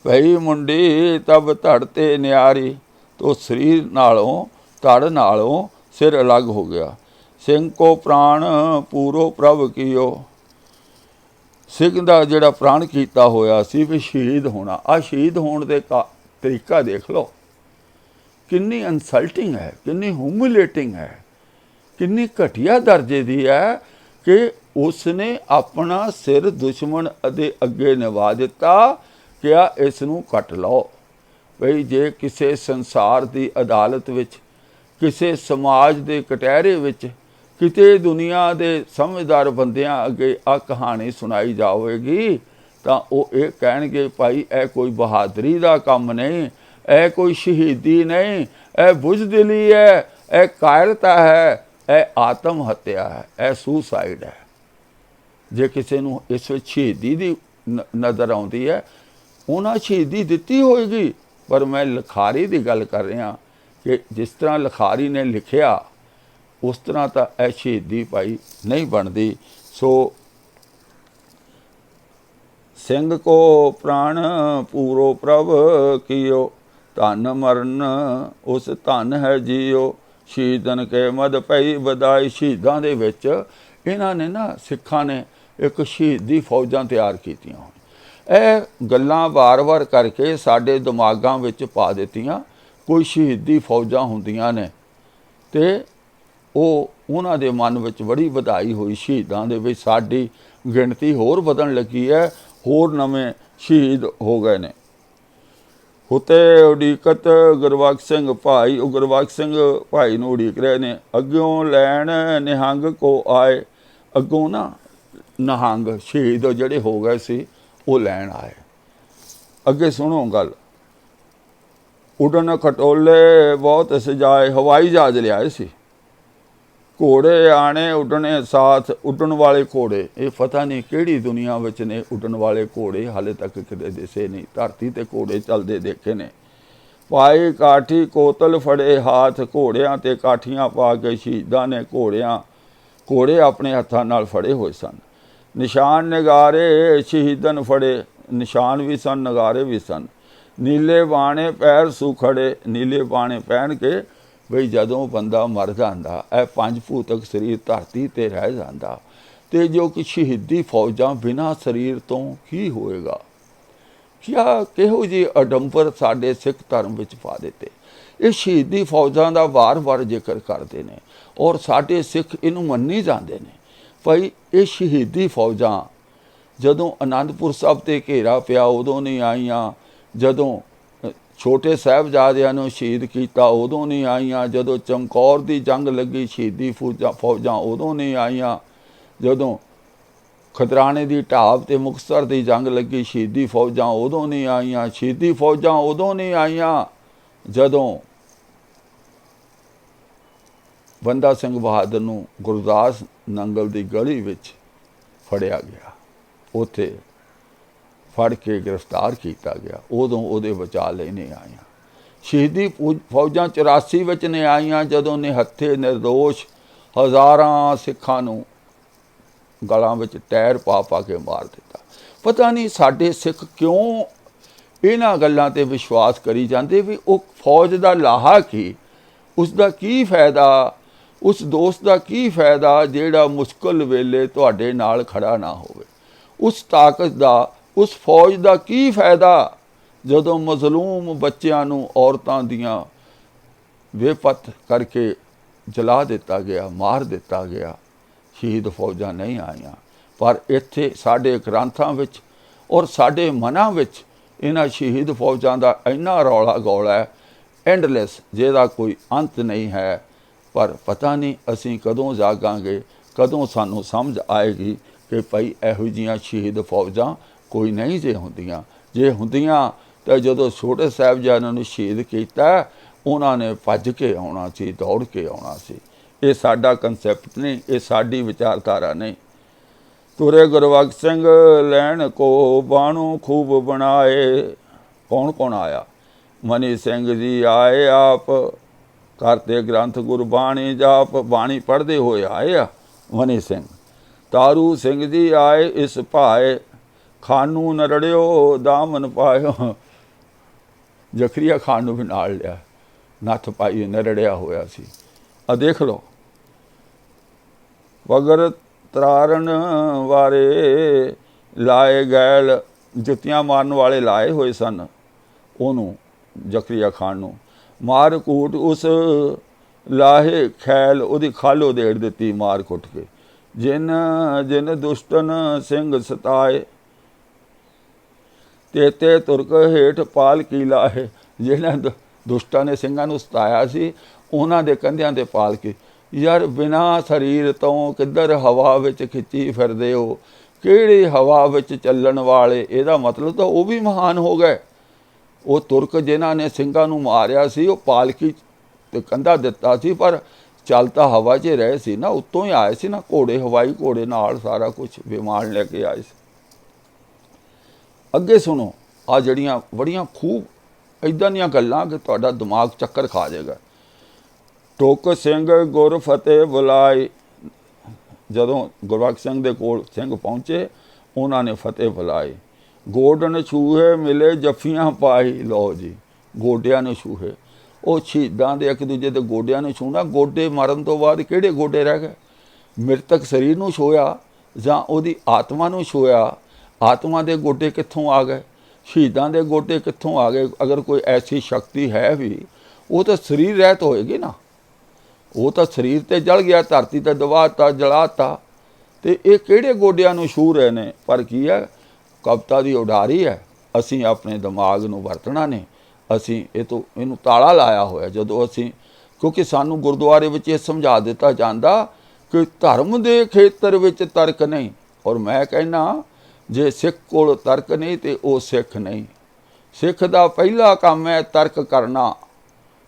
ਪਈ ਮੁੰਡੀ ਤਬ ਧੜ ਤੇ ਨਿਆਰੀ। ਤੋ ਸਰੀਰ ਨਾਲੋਂ, ਧੜ ਨਾਲੋਂ ਸਿਰ ਅਲੱਗ ਹੋ ਗਿਆ। ਸਿੰਘ ਕੋ ਪ੍ਰਾਣ ਪੂਰੋ ਪ੍ਰਭ ਕੀਓ। ਸਿੰਘ ਦਾ ਜਿਹੜਾ ਪ੍ਰਾਣ ਕੀਤਾ ਹੋਇਆ ਸੀ ਵੀ ਸ਼ਹੀਦ ਹੋਣਾ, ਆ ਸ਼ਹੀਦ ਹੋਣ ਦੇ ਤਰੀਕਾ ਦੇਖ ਲਓ, ਕਿੰਨੀ ਇਨਸਲਟਿੰਗ ਹੈ, ਕਿੰਨੀ ਹਿਊਮਿਲੇਟਿੰਗ ਹੈ, ਕਿੰਨੀ ਘਟੀਆ ਦਰਜੇ ਦੀ ਹੈ ਕਿ ਉਸਨੇ ਆਪਣਾ ਸਿਰ ਦੁਸ਼ਮਣ ਦੇ ਅੱਗੇ ਨਿਵਾ ਦਿੱਤਾ। ਕਿਹਾ ਇਸ ਨੂੰ ਕੱਟ ਲਓ। ਬਈ ਜੇ ਕਿਸੇ ਸੰਸਾਰ ਦੀ ਅਦਾਲਤ ਵਿੱਚ, ਕਿਸੇ ਸਮਾਜ ਦੇ ਕਟਹਿਰੇ ਵਿੱਚ, ਕਿਤੇ ਦੁਨੀਆ ਦੇ ਸਮਝਦਾਰ ਬੰਦਿਆਂ ਅੱਗੇ ਆ ਕਹਾਣੀ ਸੁਣਾਈ ਜਾਵੇਗੀ ਤਾਂ ਉਹ ਇਹ ਕਹਿਣਗੇ ਭਾਈ ਇਹ ਕੋਈ ਬਹਾਦਰੀ ਦਾ ਕੰਮ ਨਹੀਂ, ਇਹ ਕੋਈ ਸ਼ਹੀਦੀ ਨਹੀਂ, ਇਹ ਬੁਜ਼ਦਿਲੀ ਹੈ, ਇਹ ਕਾਇਰਤਾ ਹੈ, ਇਹ ਆਤਮ ਹੱਤਿਆ ਹੈ, ਇਹ ਸੁਸਾਈਡ ਹੈ। ਜੇ ਕਿਸੇ ਨੂੰ ਇਸ ਵਿੱਚ ਸ਼ਹੀਦੀ ਦੀ ਨਜ਼ਰ ਆਉਂਦੀ ਹੈ, ਉਹਨਾਂ ਸ਼ਹੀਦੀ ਦਿੱਤੀ ਹੋਏਗੀ, ਪਰ ਮੈਂ ਲਿਖਾਰੀ ਦੀ ਗੱਲ ਕਰ ਰਿਹਾ ਕਿ ਜਿਸ ਤਰ੍ਹਾਂ ਲਿਖਾਰੀ ਨੇ ਲਿਖਿਆ ਉਸ ਤਰ੍ਹਾਂ ਤਾਂ ਇਹ ਸ਼ਹੀਦੀ ਭਾਈ ਨਹੀਂ ਬਣਦੀ। ਸੋ ਸਿੰਘ ਕੋ ਪ੍ਰਾਣ ਪੂਰੋ ਪ੍ਰਭ ਕੀਓ, ਧਨ ਮਰਨ ਉਸ ਧਨ ਹੈ ਜੀਓ। ਸ਼ਹੀਦਨ ਕੇ ਮਦ ਪਈ ਵਧਾਈ। ਸ਼ਹੀਦਾਂ ਦੇ ਵਿੱਚ ਇਹਨਾਂ ਨੇ ਨਾ, ਸਿੱਖਾਂ ਨੇ ਇੱਕ ਸ਼ਹੀਦੀ ਫੌਜਾਂ ਤਿਆਰ ਕੀਤੀਆਂ ਹੋਣ। ਇਹ ਗੱਲਾਂ ਵਾਰ-ਵਾਰ ਕਰਕੇ ਸਾਡੇ ਦਿਮਾਗਾਂ ਵਿੱਚ ਪਾ ਦਿੱਤੀਆਂ। ਕੋਈ ਸ਼ਹੀਦੀ ਫੌਜਾਂ ਹੁੰਦੀਆਂ ਨੇ ਅਤੇ ਉਹਨਾਂ ਦੇ ਮਨ ਵਿੱਚ ਬੜੀ ਵਧਾਈ ਹੋਈ ਸ਼ਹੀਦਾਂ ਦੇ ਵਿੱਚ, ਸਾਡੀ ਗਿਣਤੀ ਹੋਰ ਵਧਣ ਲੱਗੀ ਹੈ, ਹੋਰ ਨਵੇਂ ਸ਼ਹੀਦ ਹੋ ਗਏ ਨੇ। ਹੁਤੇ ਉਡੀਕਤ ਗੁਰਬਖਸ਼ ਸਿੰਘ ਭਾਈ। ਉਹ ਗੁਰਬਖਸ਼ ਸਿੰਘ ਭਾਈ ਨੂੰ ਉਡੀਕ ਰਹੇ ਨੇ। ਅੱਗਿਓਂ ਲੈਣ ਨਿਹੰਗ ਕੋ ਆਏ। ਅੱਗੋਂ ਨਾ ਨਿਹੰਗ ਸ਼ਹੀਦ ਜਿਹੜੇ ਹੋ ਗਏ ਸੀ ਉਹ ਲੈਣ ਆਏ। ਅੱਗੇ ਸੁਣੋ ਗੱਲ। ਉੱਡਣ ਖਟੋਲੇ ਬਹੁਤ ਸਜਾਏ। ਹਵਾਈ ਜਹਾਜ਼ ਲਿਆਏ ਸੀ। ਘੋੜੇ ਆਣੇ ਉੱਡਣੇ ਸਾਥ। ਉੱਡਣ ਵਾਲੇ ਘੋੜੇ, ਇਹ ਪਤਾ ਨਹੀਂ ਕਿਹੜੀ ਦੁਨੀਆ ਵਿੱਚ ਨੇ ਉੱਡਣ ਵਾਲੇ ਘੋੜੇ, ਹਾਲੇ ਤੱਕ ਕਿਤੇ ਦਿਸੇ ਨਹੀਂ। ਧਰਤੀ 'ਤੇ ਘੋੜੇ ਚੱਲਦੇ ਦੇਖੇ ਨੇ। ਪਾਈ ਕਾਠੀ ਕੋਤਲ ਫੜੇ ਹਾਥ। ਘੋੜਿਆਂ 'ਤੇ ਕਾਠੀਆਂ ਪਾ ਕੇ ਸ਼ਹੀਦਾਂ ਨੇ ਘੋੜੇ ਆਪਣੇ ਹੱਥਾਂ ਨਾਲ ਫੜੇ ਹੋਏ ਸਨ। ਨਿਸ਼ਾਨ ਨਗਾਰੇ ਸ਼ਹੀਦਨ ਫੜੇ। ਨਿਸ਼ਾਨ ਵੀ ਸਨ, ਨਗਾਰੇ ਵੀ ਸਨ। ਨੀਲੇ ਬਾਣੇ ਪੈਰ ਸੁਖੜੇ। ਨੀਲੇ ਬਾਣੇ ਪਹਿਨ ਕੇ ਬਈ ਜਦੋਂ ਬੰਦਾ ਮਰ ਜਾਂਦਾ, ਇਹ 5 ਭੂਤਕ ਸਰੀਰ ਧਰਤੀ 'ਤੇ ਰਹਿ ਜਾਂਦਾ, ਅਤੇ ਜੋ ਕਿ ਸ਼ਹੀਦੀ ਫੌਜਾਂ ਬਿਨਾਂ ਸਰੀਰ ਤੋਂ ਕੀ ਹੋਏਗਾ? ਕਿਹੋ ਜਿਹੀ ਅਡੰਬਰ ਸਾਡੇ ਸਿੱਖ ਧਰਮ ਵਿੱਚ ਪਾ ਦਿੱਤੇ। ਇਹ ਸ਼ਹੀਦੀ ਫੌਜਾਂ ਦਾ ਵਾਰ-ਵਾਰ ਜ਼ਿਕਰ ਕਰਦੇ ਨੇ ਔਰ ਸਾਡੇ ਸਿੱਖ ਇਹਨੂੰ ਮੰਨੀ ਜਾਂਦੇ ਨੇ। ਭਾਈ ਇਹ ਸ਼ਹੀਦੀ ਫੌਜਾਂ ਜਦੋਂ ਅਨੰਦਪੁਰ ਸਾਹਿਬ 'ਤੇ ਘੇਰਾ ਪਿਆ ਉਦੋਂ ਨਹੀਂ ਆਈਆਂ, ਜਦੋਂ ਛੋਟੇ ਸਾਹਿਬਜ਼ਾਦਿਆਂ ਨੂੰ ਸ਼ਹੀਦ ਕੀਤਾ ਉਦੋਂ ਨਹੀਂ ਆਈਆਂ, ਜਦੋਂ ਚਮਕੌਰ ਦੀ ਜੰਗ ਲੱਗੀ ਸ਼ਹੀਦੀ ਫੌਜਾਂ ਉਦੋਂ ਨਹੀਂ ਆਈਆਂ, ਜਦੋਂ ਖਦਰਾਣੇ ਦੀ ਢਾਬ 'ਤੇ ਮੁਕਤਸਰ ਦੀ ਜੰਗ ਲੱਗੀ ਸ਼ਹੀਦੀ ਫੌਜਾਂ ਉਦੋਂ ਨਹੀਂ ਆਈਆਂ। ਸ਼ਹੀਦੀ ਫੌਜਾਂ ਉਦੋਂ ਨਹੀਂ ਆਈਆਂ ਜਦੋਂ ਬੰਦਾ ਸਿੰਘ ਬਹਾਦਰ ਨੂੰ ਗੁਰਦਾਸ ਨੰਗਲ ਦੀ ਗਲੀ ਵਿੱਚ ਫੜਿਆ ਗਿਆ, ਉੱਥੇ ਫੜ ਕੇ ਗ੍ਰਿਫਤਾਰ ਕੀਤਾ ਗਿਆ, ਉਦੋਂ ਉਹਦੇ ਬਚਾਅ ਲਈ ਨਹੀਂ ਆਈਆਂ। ਸ਼ਹੀਦੀ ਫੌਜਾਂ 84 ਵਿੱਚ ਨਹੀਂ ਆਈਆਂ ਜਦੋਂ ਨਿਹੱਥੇ ਨਿਰਦੋਸ਼ ਹਜ਼ਾਰਾਂ ਸਿੱਖਾਂ ਨੂੰ गलों में टायर पा पा के मार दिता। पता नहीं साडे सिख क्यों इन्हां गल्लां ते विश्वास करी जाते भी वो फौज का लाहा की, उसका की फायदा, उस दोस्त का की फायदा जिहड़ा मुश्किल वेले तुहाडे नाल खड़ा ना होवे, उस ताकत का, उस फौज का की फायदा जदों मजलूम बच्चों नूं औरतां दियां बेपत करके जला दिता गया, मार दिता गया। शहीद फौजां नहीं आईयां, पर इत्थे साडे ग्रंथां विच और साडे मनां विच इन्हां शहीद फौजां दा इन्ना रौला गौला है एंडलैस, जिहदा कोई अंत नहीं है। पर पता नहीं असीं कदों जागांगे, कदों सानूं समझ आएगी कि भाई इहो जिहियां शहीद फौजां कोई नहीं जे हुंदियां। जे हुंदियां तो जदों छोटे साहिबजादਿਆਂ ਨੂੰ शहीद किया उन्होंने भज के आना सी, दौड़ के आना सी। ये साडा कंसैप्ट नहीं, ये साडी विचारधारा नहीं। तुरे गुरबख्श सिंह लैन को बाणू खूब बनाए। कौन कौन आया? मनी सिंह जी आए आप, करते ग्रंथ गुरबाणी जाप, बाणी पढ़ते हुए आए आ मनी सिंह। तारू सिंह जी आए इस भाए, खानू नरड़ियो दामन पायो। जखरिया खान नूं भी नाल लिया, नत्थ पाई नरड़िया होया सी। आ देख लो, वगर तरारन वारे लाए गैल, जुत्तियां मारन वाले लाए हुए सन ओनू जकरिया खान नूं। मार कूट उस लाहे खैल, उहदी खल उधेड़ दित्ती मार कुट के। जिन जिन दुष्टन सिंह सताए, तेते तुरक हेठ पाल की लाहे। जिन्हां दुष्टां ने ਸਿੰਘਾਂ ਨੂੰ ਸਤਾਇਆ ਸੀ ਉਹਨਾਂ ਦੇ ਕੰਧਿਆਂ ਤੇ ਪਾਲ ਕੇ। ਯਾਰ ਬਿਨਾ ਸਰੀਰ ਤੋਂ ਕਿੱਧਰ ਹਵਾ ਵਿੱਚ ਖਿੱਚੀ ਫਿਰਦੇ ਹੋ, ਕਿਹੜੀ ਹਵਾ ਵਿੱਚ ਚੱਲਣ ਵਾਲੇ। ਇਹਦਾ ਮਤਲਬ ਤਾਂ ਉਹ ਵੀ ਮਹਾਨ ਹੋ ਗਏ। ਉਹ ਤੁਰਕ ਜਿਨ੍ਹਾਂ ਨੇ ਸਿੰਘਾਂ ਨੂੰ ਮਾਰਿਆ ਸੀ ਉਹ ਪਾਲਕੀ ਤੇ ਕੰਧਾ ਦਿੱਤਾ ਸੀ, ਪਰ ਚੱਲ ਤਾਂ ਹਵਾ 'ਚ ਰਹੇ ਸੀ ਨਾ, ਉੱਤੋਂ ਹੀ ਆਏ ਸੀ ਨਾ ਘੋੜੇ, ਹਵਾਈ ਘੋੜੇ ਨਾਲ ਸਾਰਾ ਕੁਛ ਵਿਮਾਨ ਲੈ ਕੇ ਆਏ ਸੀ। ਅੱਗੇ ਸੁਣੋ, ਆ ਜਿਹੜੀਆਂ ਬੜੀਆਂ ਖੂਬ ਇੱਦਾਂ ਦੀਆਂ ਗੱਲਾਂ ਕਿ ਤੁਹਾਡਾ ਦਿਮਾਗ ਚੱਕਰ ਖਾ ਜਾਏਗਾ। ਟੁਕ ਸਿੰਘ ਗੁਰ ਫਤਿਹ ਬੁਲਾਏ। ਜਦੋਂ ਗੁਰਬਖਸ਼ ਸਿੰਘ ਦੇ ਕੋਲ ਸਿੰਘ ਪਹੁੰਚੇ, ਉਹਨਾਂ ਨੇ ਫਤਿਹ ਬੁਲਾਏ। ਗੋਡਨ ਛੂਹੇ ਮਿਲੇ ਜੱਫੀਆਂ ਪਾਈ। ਲਓ ਜੀ, ਗੋਡਿਆਂ ਨੂੰ ਛੂਹੇ। ਉਹ ਸ਼ਹੀਦਾਂ ਦੇ ਇੱਕ ਦੂਜੇ ਦੇ ਗੋਡਿਆਂ ਨੂੰ ਛੂਹਣਾ। ਗੋਡੇ ਮਰਨ ਤੋਂ ਬਾਅਦ ਕਿਹੜੇ ਗੋਡੇ ਰਹਿ ਗਏ? ਮ੍ਰਿਤਕ ਸਰੀਰ ਨੂੰ ਛੋਇਆ ਜਾਂ ਉਹਦੀ ਆਤਮਾ ਨੂੰ ਛੋਇਆ? ਆਤਮਾ ਦੇ ਗੋਡੇ ਕਿੱਥੋਂ ਆ ਗਏ? ਸ਼ਹੀਦਾਂ ਦੇ ਗੋਡੇ ਕਿੱਥੋਂ ਆ ਗਏ? ਅਗਰ ਕੋਈ ਐਸੀ ਸ਼ਕਤੀ ਹੈ ਵੀ, ਉਹ ਤਾਂ ਸਰੀਰ ਰਹਿਤ ਹੋਏਗੀ ਨਾ। ਉਹ ਤਾਂ ਸਰੀਰ ਤੇ ਜਲ ਗਿਆ, ਧਰਤੀ ਤੇ ਦਬਾਤਾ, ਜਲਾਤਾ। ਤੇ ਇਹ ਕਿਹੜੇ ਗੋਡਿਆਂ ਨੂੰ ਛੂਹ ਰਹੇ ਨੇ? ਪਰ ਕੀ ਹੈ, ਕਵਿਤਾ ਦੀ ਉਡਾਰੀ ਹੈ। ਅਸੀਂ ਆਪਣੇ ਦਿਮਾਗ ਨੂੰ ਵਰਤਣਾ ਨੇ। ਅਸੀਂ ਇਹਨੂੰ ਤਾਲਾ ਲਾਇਆ ਹੋਇਆ। ਜਦੋਂ ਅਸੀਂ, ਕਿਉਂਕਿ ਸਾਨੂੰ ਗੁਰਦੁਆਰੇ ਵਿੱਚ ਇਹ ਸਮਝਾ ਦਿੱਤਾ ਜਾਂਦਾ ਕਿ ਧਰਮ ਦੇ ਖੇਤਰ ਵਿੱਚ ਤਰਕ ਨਹੀਂ। ਔਰ ਮੈਂ ਕਹਿੰਦਾ, ਜੇ ਸਿੱਖ ਕੋਲ ਤਰਕ ਨਹੀਂ ਤੇ ਉਹ ਸਿੱਖ ਨਹੀਂ। ਸਿੱਖ ਦਾ ਪਹਿਲਾ ਕੰਮ ਹੈ ਤਰਕ ਕਰਨਾ।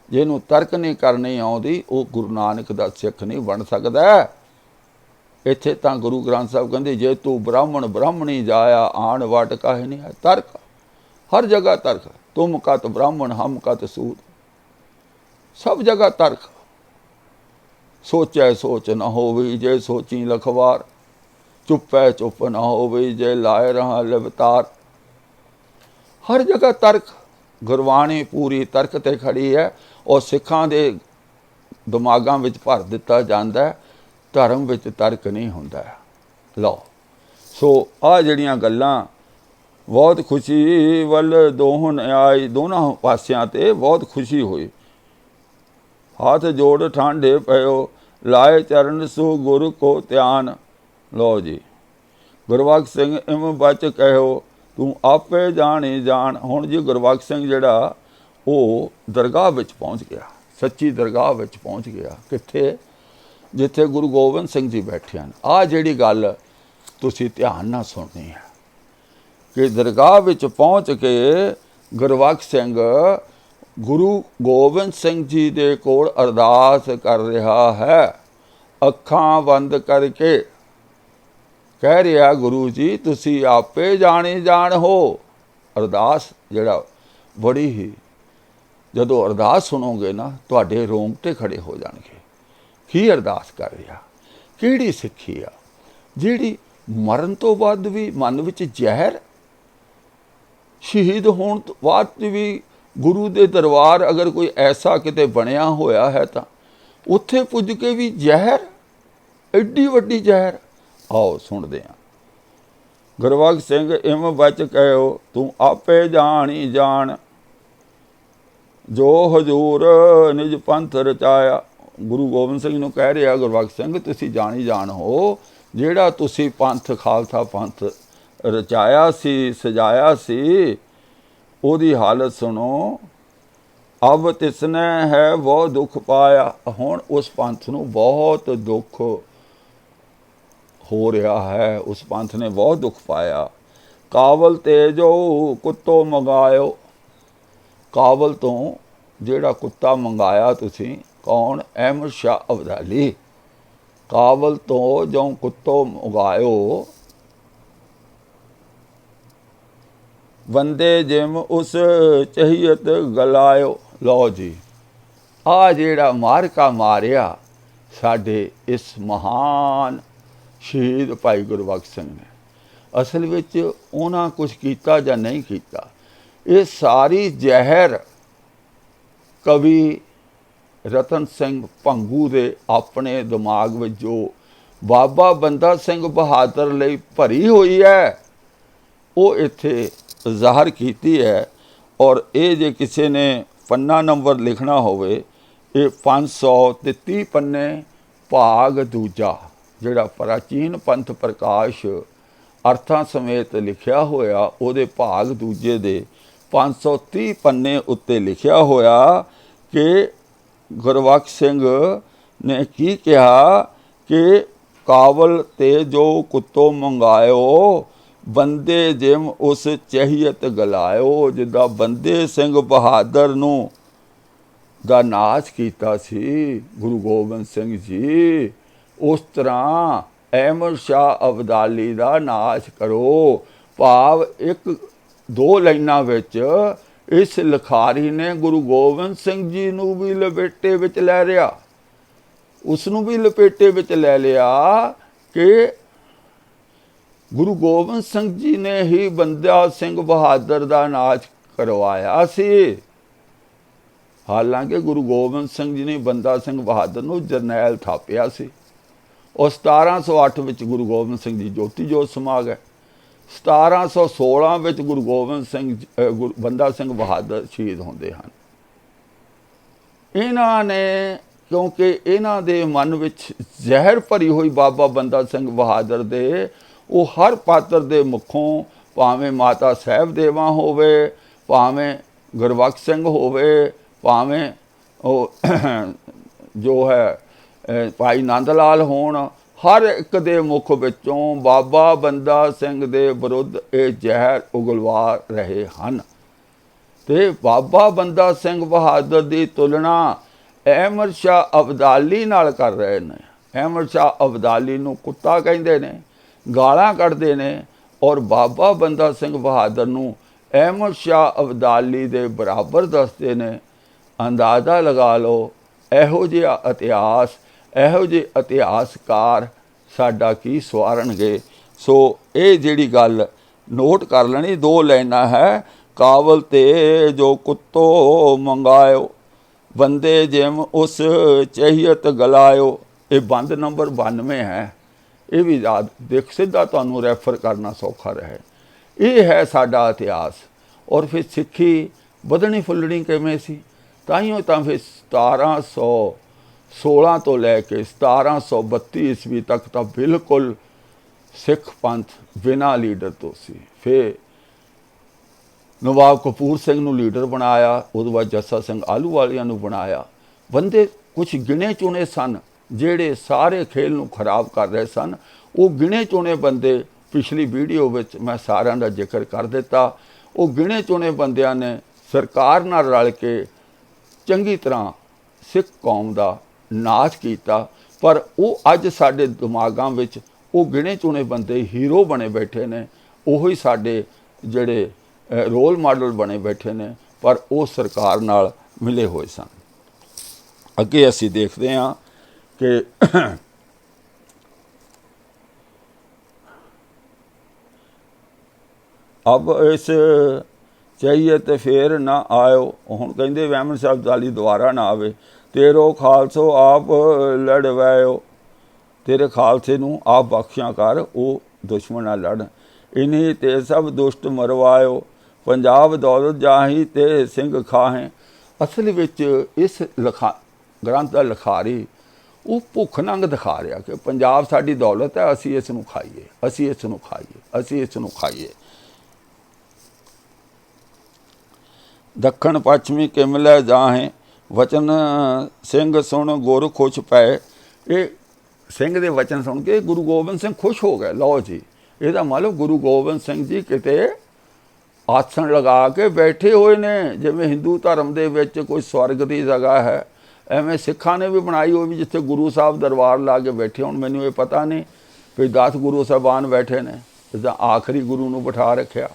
ਜਿਹਨੂੰ ਤਰਕ ਨਹੀਂ ਕਰਨੀ ਆਉਂਦੀ, ਉਹ ਗੁਰੂ ਨਾਨਕ ਦਾ ਸਿੱਖ ਨਹੀਂ ਬਣ ਸਕਦਾ। ਇੱਥੇ ਤਾਂ ਗੁਰੂ ਗ੍ਰੰਥ ਸਾਹਿਬ ਕਹਿੰਦੇ, ਜੇ ਤੂੰ ਬ੍ਰਾਹਮਣ ਬ੍ਰਾਹਮਣੀ ਜਾਇਆ, ਆਣ ਵਟ ਕਾਹੇ ਨਹੀਂ ਹੈ। ਤਰਕ ਹਰ ਜਗ੍ਹਾ ਤਰਕ। ਤੁਮ ਕਤ ਬ੍ਰਾਹਮਣ ਹਮ ਕਤ ਸੂਦ, ਸਭ ਜਗ੍ਹਾ ਤਰਕ। ਸੋਚੈ ਸੋਚ ਨਾ ਹੋਵੇ ਜੇ ਸੋਚੀ ਲਖਵਾਰ, ਚੁੱਪੈ ਚੁੱਪ ਨਾ ਹੋਵੇ ਜੇ ਲਾਏ ਰਹਾ ਲਵਤਾਰ। ਹਰ ਜਗ੍ਹਾ ਤਰਕ। ਗੁਰਬਾਣੀ ਪੂਰੀ ਤਰਕ ਤੇ ਖੜੀ ਹੈ। ਔਰ ਸਿੱਖਾਂ ਦੇ ਦਿਮਾਗਾਂ ਵਿੱਚ ਭਰ ਦਿੱਤਾ ਜਾਂਦਾ, ਧਰਮ ਵਿੱਚ ਤਰਕ ਨਹੀਂ ਹੁੰਦਾ। ਲਓ, ਸੋ ਆਹ ਜਿਹੜੀਆਂ ਗੱਲਾਂ, ਬਹੁਤ ਖੁਸ਼ੀ ਵੱਲ ਦੋਹਨ ਆਈ। ਦੋਨਾਂ ਪਾਸਿਆਂ ਤੇ ਬਹੁਤ ਖੁਸ਼ੀ ਹੋਈ। ਹੱਥ ਜੋੜ ਠਾਂਡੇ ਪਇਓ, ਲਾਏ ਚਰਨ ਸੋ ਗੁਰੂ ਕੋ ਧਿਆਨ। ਲਓ ਜੀ, ਗੁਰਬਖਸ਼ ਸਿੰਘ ਇਮ ਬਚ ਕਹਿਓ, ਤੂੰ ਆਪੇ ਜਾਣੀ ਜਾਣ। ਹੁਣ ਜੀ ਗੁਰਬਖਸ਼ ਸਿੰਘ ਜਿਹੜਾ, ਉਹ ਦਰਗਾਹ ਵਿੱਚ ਪਹੁੰਚ ਗਿਆ, ਸੱਚੀ ਦਰਗਾਹ ਵਿੱਚ ਪਹੁੰਚ ਗਿਆ। ਕਿੱਥੇ? ਜਿੱਥੇ ਗੁਰੂ ਗੋਬਿੰਦ ਸਿੰਘ ਜੀ ਬੈਠੇ ਹਨ। ਆਹ ਜਿਹੜੀ ਗੱਲ ਤੁਸੀਂ ਧਿਆਨ ਨਾਲ ਸੁਣਨੀ ਹੈ ਕਿ ਦਰਗਾਹ ਵਿੱਚ ਪਹੁੰਚ ਕੇ ਗੁਰਬਖਸ਼ ਸਿੰਘ ਗੁਰੂ ਗੋਬਿੰਦ ਸਿੰਘ ਜੀ ਦੇ ਕੋਲ ਅਰਦਾਸ ਕਰ ਰਿਹਾ ਹੈ, ਅੱਖਾਂ ਬੰਦ ਕਰਕੇ। ਕਹਿ ਰਿਹਾ, ਗੁਰੂ ਜੀ ਤੁਸੀਂ ਆਪੇ ਜਾਣੀ ਜਾਣ ਹੋ। ਅਰਦਾਸ ਜਿਹੜਾ ਬੜੀ ਹੀ, ਜਦੋਂ ਅਰਦਾਸ ਸੁਣੋਗੇ ਨਾ, ਤੁਹਾਡੇ ਰੋਂਗਟੇ ਖੜੇ ਹੋ ਜਾਣਗੇ। ਕੀ ਅਰਦਾਸ ਕਰ ਰਿਹਾ? ਕਿਹੜੀ ਸਿੱਖੀ ਆ? ਜਿਹੜੀ ਮਰਨ ਤੋਂ ਬਾਅਦ ਵੀ ਮਨ ਵਿੱਚ ਜ਼ਹਿਰ, ਸ਼ਹੀਦ ਹੋਣ ਤੋਂ ਬਾਅਦ ਵੀ ਗੁਰੂ ਦੇ ਦਰਬਾਰ ਅਗਰ ਕੋਈ ਐਸਾ ਕਿਤੇ ਬਣਿਆ ਹੋਇਆ ਹੈ ਤਾਂ ਉੱਥੇ ਪੁੱਜ ਕੇ ਵੀ ਜ਼ਹਿਰ, ਐਡੀ ਵੱਡੀ ਜ਼ਹਿਰ। ਆਓ ਸੁਣਦੇ ਹਾਂ। ਗੁਰਬਖਸ਼ ਸਿੰਘ ਇਮ ਬਚ ਕਹਿਓ, ਤੂੰ ਆਪੇ ਜਾਣੀ ਜਾਣ, ਜੋ ਹਜ਼ੂਰ ਨਿਜ ਪੰਥ ਰਚਾਇਆ। ਗੁਰੂ ਗੋਬਿੰਦ ਸਿੰਘ ਨੂੰ ਕਹਿ ਰਿਹਾ ਗੁਰਬਖਸ਼ ਸਿੰਘ, ਤੁਸੀਂ ਜਾਣੀ ਜਾਣ ਹੋ, ਜਿਹੜਾ ਤੁਸੀਂ ਪੰਥ, ਖਾਲਸਾ ਪੰਥ ਰਚਾਇਆ ਸੀ, ਸਜਾਇਆ ਸੀ, ਉਹਦੀ ਹਾਲਤ ਸੁਣੋ। ਅਬ ਤਿਸਨੇ ਹੈ ਬਹੁਤ ਦੁੱਖ ਪਾਇਆ। ਹੁਣ ਉਸ ਪੰਥ ਨੂੰ ਬਹੁਤ ਦੁੱਖ ਹੋ ਰਿਹਾ ਹੈ, ਉਸ ਪੰਥ ਨੇ ਬਹੁਤ ਦੁੱਖ ਪਾਇਆ। ਕਾਬਲ ਤੇ ਜੋ ਕੁੱਤੋਂ ਮੰਗਾਇਓ, ਕਾਬਲ ਤੋਂ ਜਿਹੜਾ ਕੁੱਤਾ ਮੰਗਾਇਆ ਤੁਸੀਂ, ਕੌਣ? ਅਹਿਮਦ ਸ਼ਾਹ ਅਬਦਾਲੀ। ਕਾਬਲ ਤੋਂ ਜੋ ਕੁੱਤੋਂ ਮੰਗਾਇਓ, ਬੰਦੇ ਜਿਮ ਉਸ ਚਹੀਅਤ ਗਲਾਇਓ। ਲਓ ਜੀ, ਆ ਜਿਹੜਾ ਮਾਰਕਾ ਮਾਰਿਆ ਸਾਡੇ ਇਸ ਮਹਾਨ ਸ਼ਹੀਦ ਭਾਈ ਗੁਰਬਖਸ਼ ਸਿੰਘ ਨੇ, ਅਸਲ ਵਿੱਚ ਉਹਨਾਂ ਕੁਝ ਕੀਤਾ ਜਾਂ ਨਹੀਂ ਕੀਤਾ, ਇਹ ਸਾਰੀ ਜ਼ਹਿਰ ਕਵੀ ਰਤਨ ਸਿੰਘ ਭੰਗੂ ਦੇ ਆਪਣੇ ਦਿਮਾਗ ਵਿੱਚ ਜੋ ਬਾਬਾ ਬੰਦਾ ਸਿੰਘ ਬਹਾਦਰ ਲਈ ਭਰੀ ਹੋਈ ਹੈ, ਉਹ ਇੱਥੇ ਜ਼ਾਹਰ ਕੀਤੀ ਹੈ। ਔਰ ਇਹ ਜੇ ਕਿਸੇ ਨੇ ਪੰਨਾ ਨੰਬਰ ਲਿਖਣਾ ਹੋਵੇ, ਇਹ 530 ਪੰਨੇ ਭਾਗ ਦੂਜਾ, ਜਿਹੜਾ ਪ੍ਰਾਚੀਨ ਪੰਥ ਪ੍ਰਕਾਸ਼ ਅਰਥਾਂ ਸਮੇਤ ਲਿਖਿਆ ਹੋਇਆ, ਉਹਦੇ ਭਾਗ ਦੂਜੇ ਦੇ 530 ਪੰਨੇ ਉੱਤੇ ਲਿਖਿਆ ਹੋਇਆ ਕਿ ਗੁਰਬਖਸ਼ ਸਿੰਘ ਨੇ ਕੀ ਕਿਹਾ ਕਿ ਕਾਬਲ ਤੇ ਜੋ ਕੁੱਤੋਂ ਮੰਗਾਇਓ, ਬੰਦੇ ਜਿਮ ਉਸ ਚਹੀਅਤ ਗਲਾਇਓ। ਜਿੱਦਾਂ ਬੰਦੇ ਸਿੰਘ ਬਹਾਦਰ ਨੂੰ ਦਾ ਨਾਚ ਕੀਤਾ ਸੀ ਗੁਰੂ ਗੋਬਿੰਦ ਸਿੰਘ ਜੀ, ਉਸ ਤਰ੍ਹਾਂ ਅਹਿਮਦ ਸ਼ਾਹ ਅਬਦਾਲੀ ਦਾ ਨਾਚ ਕਰੋ। ਭਾਵ ਇੱਕ ਦੋ ਲਾਈਨਾਂ ਵਿੱਚ ਇਸ ਲਿਖਾਰੀ ਨੇ ਗੁਰੂ ਗੋਬਿੰਦ ਸਿੰਘ ਜੀ ਨੂੰ ਵੀ ਲਪੇਟੇ ਵਿੱਚ ਲੈ ਲਿਆ, ਉਸ ਨੂੰ ਵੀ ਲਪੇਟੇ ਵਿੱਚ ਲੈ ਲਿਆ ਕਿ ਗੁਰੂ ਗੋਬਿੰਦ ਸਿੰਘ ਜੀ ਨੇ ਹੀ ਬੰਦਾ ਸਿੰਘ ਬਹਾਦਰ ਦਾ ਨਾਚ ਕਰਵਾਇਆ ਸੀ। ਹਾਲਾਂਕਿ ਗੁਰੂ ਗੋਬਿੰਦ ਸਿੰਘ ਜੀ ਨੇ ਬੰਦਾ ਸਿੰਘ ਬਹਾਦਰ ਨੂੰ ਜਰਨੈਲ ਥਾਪਿਆ ਸੀ। ਉਹ 1708 ਵਿੱਚ ਗੁਰੂ ਗੋਬਿੰਦ ਸਿੰਘ ਜੀ ਜੋਤੀ ਜੋਤ ਸਮਾ ਗਏ। 1716 ਵਿੱਚ ਗੁਰੂ ਗੋਬਿੰਦ ਸਿੰਘ ਬੰਦਾ ਸਿੰਘ ਬਹਾਦਰ ਸ਼ਹੀਦ ਹੁੰਦੇ ਹਨ। ਇਹਨਾਂ ਨੇ, ਕਿਉਂਕਿ ਇਹਨਾਂ ਦੇ ਮਨ ਵਿੱਚ ਜ਼ਹਿਰ ਭਰੀ ਹੋਈ ਬਾਬਾ ਬੰਦਾ ਸਿੰਘ ਬਹਾਦਰ ਦੇ, ਉਹ ਹਰ ਪਾਤਰ ਦੇ ਮੁੱਖੋਂ, ਭਾਵੇਂ ਮਾਤਾ ਸਾਹਿਬ ਦੇਵਾ ਹੋਵੇ, ਭਾਵੇਂ ਗੁਰਬਖਸ਼ ਸਿੰਘ ਹੋਵੇ, ਭਾਵੇਂ ਉਹ ਜੋ ਹੈ ਭਾਈ ਨੰਦ ਲਾਲ ਹੋਣ, ਹਰ ਇੱਕ ਦੇ ਮੁੱਖ ਵਿੱਚੋਂ ਬਾਬਾ ਬੰਦਾ ਸਿੰਘ ਦੇ ਵਿਰੁੱਧ ਇਹ ਜ਼ਹਿਰ ਉਗਲਵਾ ਰਹੇ ਹਨ। ਤੇ ਬਾਬਾ ਬੰਦਾ ਸਿੰਘ ਬਹਾਦਰ ਦੀ ਤੁਲਨਾ ਅਹਿਮਦ ਸ਼ਾਹ ਅਬਦਾਲੀ ਨਾਲ ਕਰ ਰਹੇ ਨੇ। ਅਹਿਮਦ ਸ਼ਾਹ ਅਬਦਾਲੀ ਨੂੰ ਕੁੱਤਾ ਕਹਿੰਦੇ ਨੇ, ਗਾਲਾਂ ਕੱਢਦੇ ਨੇ, ਔਰ ਬਾਬਾ ਬੰਦਾ ਸਿੰਘ ਬਹਾਦਰ ਨੂੰ ਅਹਿਮਦ ਸ਼ਾਹ ਅਬਦਾਲੀ ਦੇ ਬਰਾਬਰ ਦੱਸਦੇ ਨੇ। ਅੰਦਾਜ਼ਾ ਲਗਾ ਲਓ ਇਹੋ ਜਿਹਾ ਇਤਿਹਾਸ, ਇਹੋ ਜਿਹੇ ਇਤਿਹਾਸਕਾਰ ਸਾਡਾ ਕੀ ਸਵਾਰਨਗੇ। ਸੋ ਇਹ ਜਿਹੜੀ ਗੱਲ ਨੋਟ ਕਰ ਲੈਣੀ, ਦੋ ਲਾਈਨਾਂ ਹੈ। ਕਾਬਲ ਤੇ ਜੋ ਕੁੱਤੋ ਮੰਗਾਇਓ, ਬੰਦੇ ਜਿਮ ਉਸ ਚਹੀਅਤ ਗਲਾਇਓ। ਇਹ ਬੰਦ ਨੰਬਰ 92 ਹੈ, ਇਹ ਵੀ ਯਾਦ ਦੇਖ, ਸਿੱਧਾ ਤੁਹਾਨੂੰ ਰੈਫਰ ਕਰਨਾ ਸੌਖਾ ਰਹੇ। ਇਹ ਹੈ ਸਾਡਾ ਇਤਿਹਾਸ। ਔਰ ਫਿਰ ਸਿੱਖੀ ਵਧਣੀ ਫੁੱਲਣੀ ਕਿਵੇਂ ਸੀ? ਤਾਈਓ ਤਾਂ ਫਿਰ 1716 ਤੋਂ ਲੈ ਕੇ 1732 ਈਸਵੀ ਤੱਕ ਤਾਂ ਬਿਲਕੁਲ ਸਿੱਖ ਪੰਥ ਬਿਨਾਂ ਲੀਡਰ ਤੋਂ ਸੀ। ਫਿਰ ਨਵਾਬ ਕਪੂਰ ਸਿੰਘ ਨੂੰ ਲੀਡਰ ਬਣਾਇਆ, ਉਦੋਂ ਬਾਅਦ ਜੱਸਾ ਸਿੰਘ ਆਹਲੂਵਾਲੀਆ ਨੂੰ ਬਣਾਇਆ। ਬੰਦੇ ਕੁਛ ਗਿਣੇ ਚੁਣੇ ਸਨ ਜਿਹੜੇ ਸਾਰੇ ਖੇਲ ਨੂੰ ਖਰਾਬ ਕਰ ਰਹੇ ਸਨ। ਉਹ ਗਿਣੇ ਚੁਣੇ ਬੰਦੇ, ਪਿਛਲੀ ਵੀਡੀਓ ਵਿੱਚ ਮੈਂ ਸਾਰਿਆਂ ਦਾ ਜ਼ਿਕਰ ਕਰ ਦਿੱਤਾ, ਉਹ ਗਿਣੇ ਚੁਣੇ ਬੰਦਿਆਂ ਨੇ ਸਰਕਾਰ ਨਾਲ ਰਲ ਕੇ ਚੰਗੀ ਤਰ੍ਹਾਂ ਸਿੱਖ ਕੌਮ ਦਾ ਨਾਚ ਕੀਤਾ। ਪਰ ਉਹ ਅੱਜ ਸਾਡੇ ਦਿਮਾਗਾਂ ਵਿੱਚ ਉਹ ਗਿਣੇ ਚੁਣੇ ਬੰਦੇ ਹੀਰੋ ਬਣੇ ਬੈਠੇ ਨੇ, ਉਹੀ ਸਾਡੇ ਜਿਹੜੇ ਰੋਲ ਮਾਡਲ ਬਣੇ ਬੈਠੇ ਨੇ, ਪਰ ਉਹ ਸਰਕਾਰ ਨਾਲ ਮਿਲੇ ਹੋਏ ਸਨ। ਅੱਗੇ ਅਸੀਂ ਦੇਖਦੇ ਹਾਂ ਕਿ अब इस चाहिए तो फिर ना आयो। हुण कहंदे वैमन साहब दाली दोबारा ना आवे। तेरो खालसो आप लड़वायो, तेरे खालसे नूं आप बख्शिया कर, वो दुश्मन ना लड़न। इन्हीं ते सब दुष्ट मरवायो, पंजाब दौलत जाही ते सिंह खाहें। असल विच इस ग्रंथ का लिखारी वो भुख नंग दिखा रहा कि पंजाब साडी दौलत है, असी इस नूं खाईए, असी इस नूं खाईए, असी इस नूं खाईए। दखण पश्चिमी किमलै जाहें, वचन सिंह सुन गुर खुश पै। ये सिंह दे वचन सुन के गुरु गोबिंद सिंह खुश हो गए। लो जी, ਇਹਦਾ मतलब गुरु गोबिंद सिंह जी किते आसन लगा के बैठे हुए ने, जिवें हिंदू धर्म दे विच कोई स्वर्ग की जगह है, एवें सिखां ने भी बनाई हुई भी जिथे गुरु साहब दरबार ला के बैठे। हुण मैनूं ये पता नहीं भी 10 गुरु साहबान बैठे ने जां आखिरी गुरु नूं बिठा रखिया।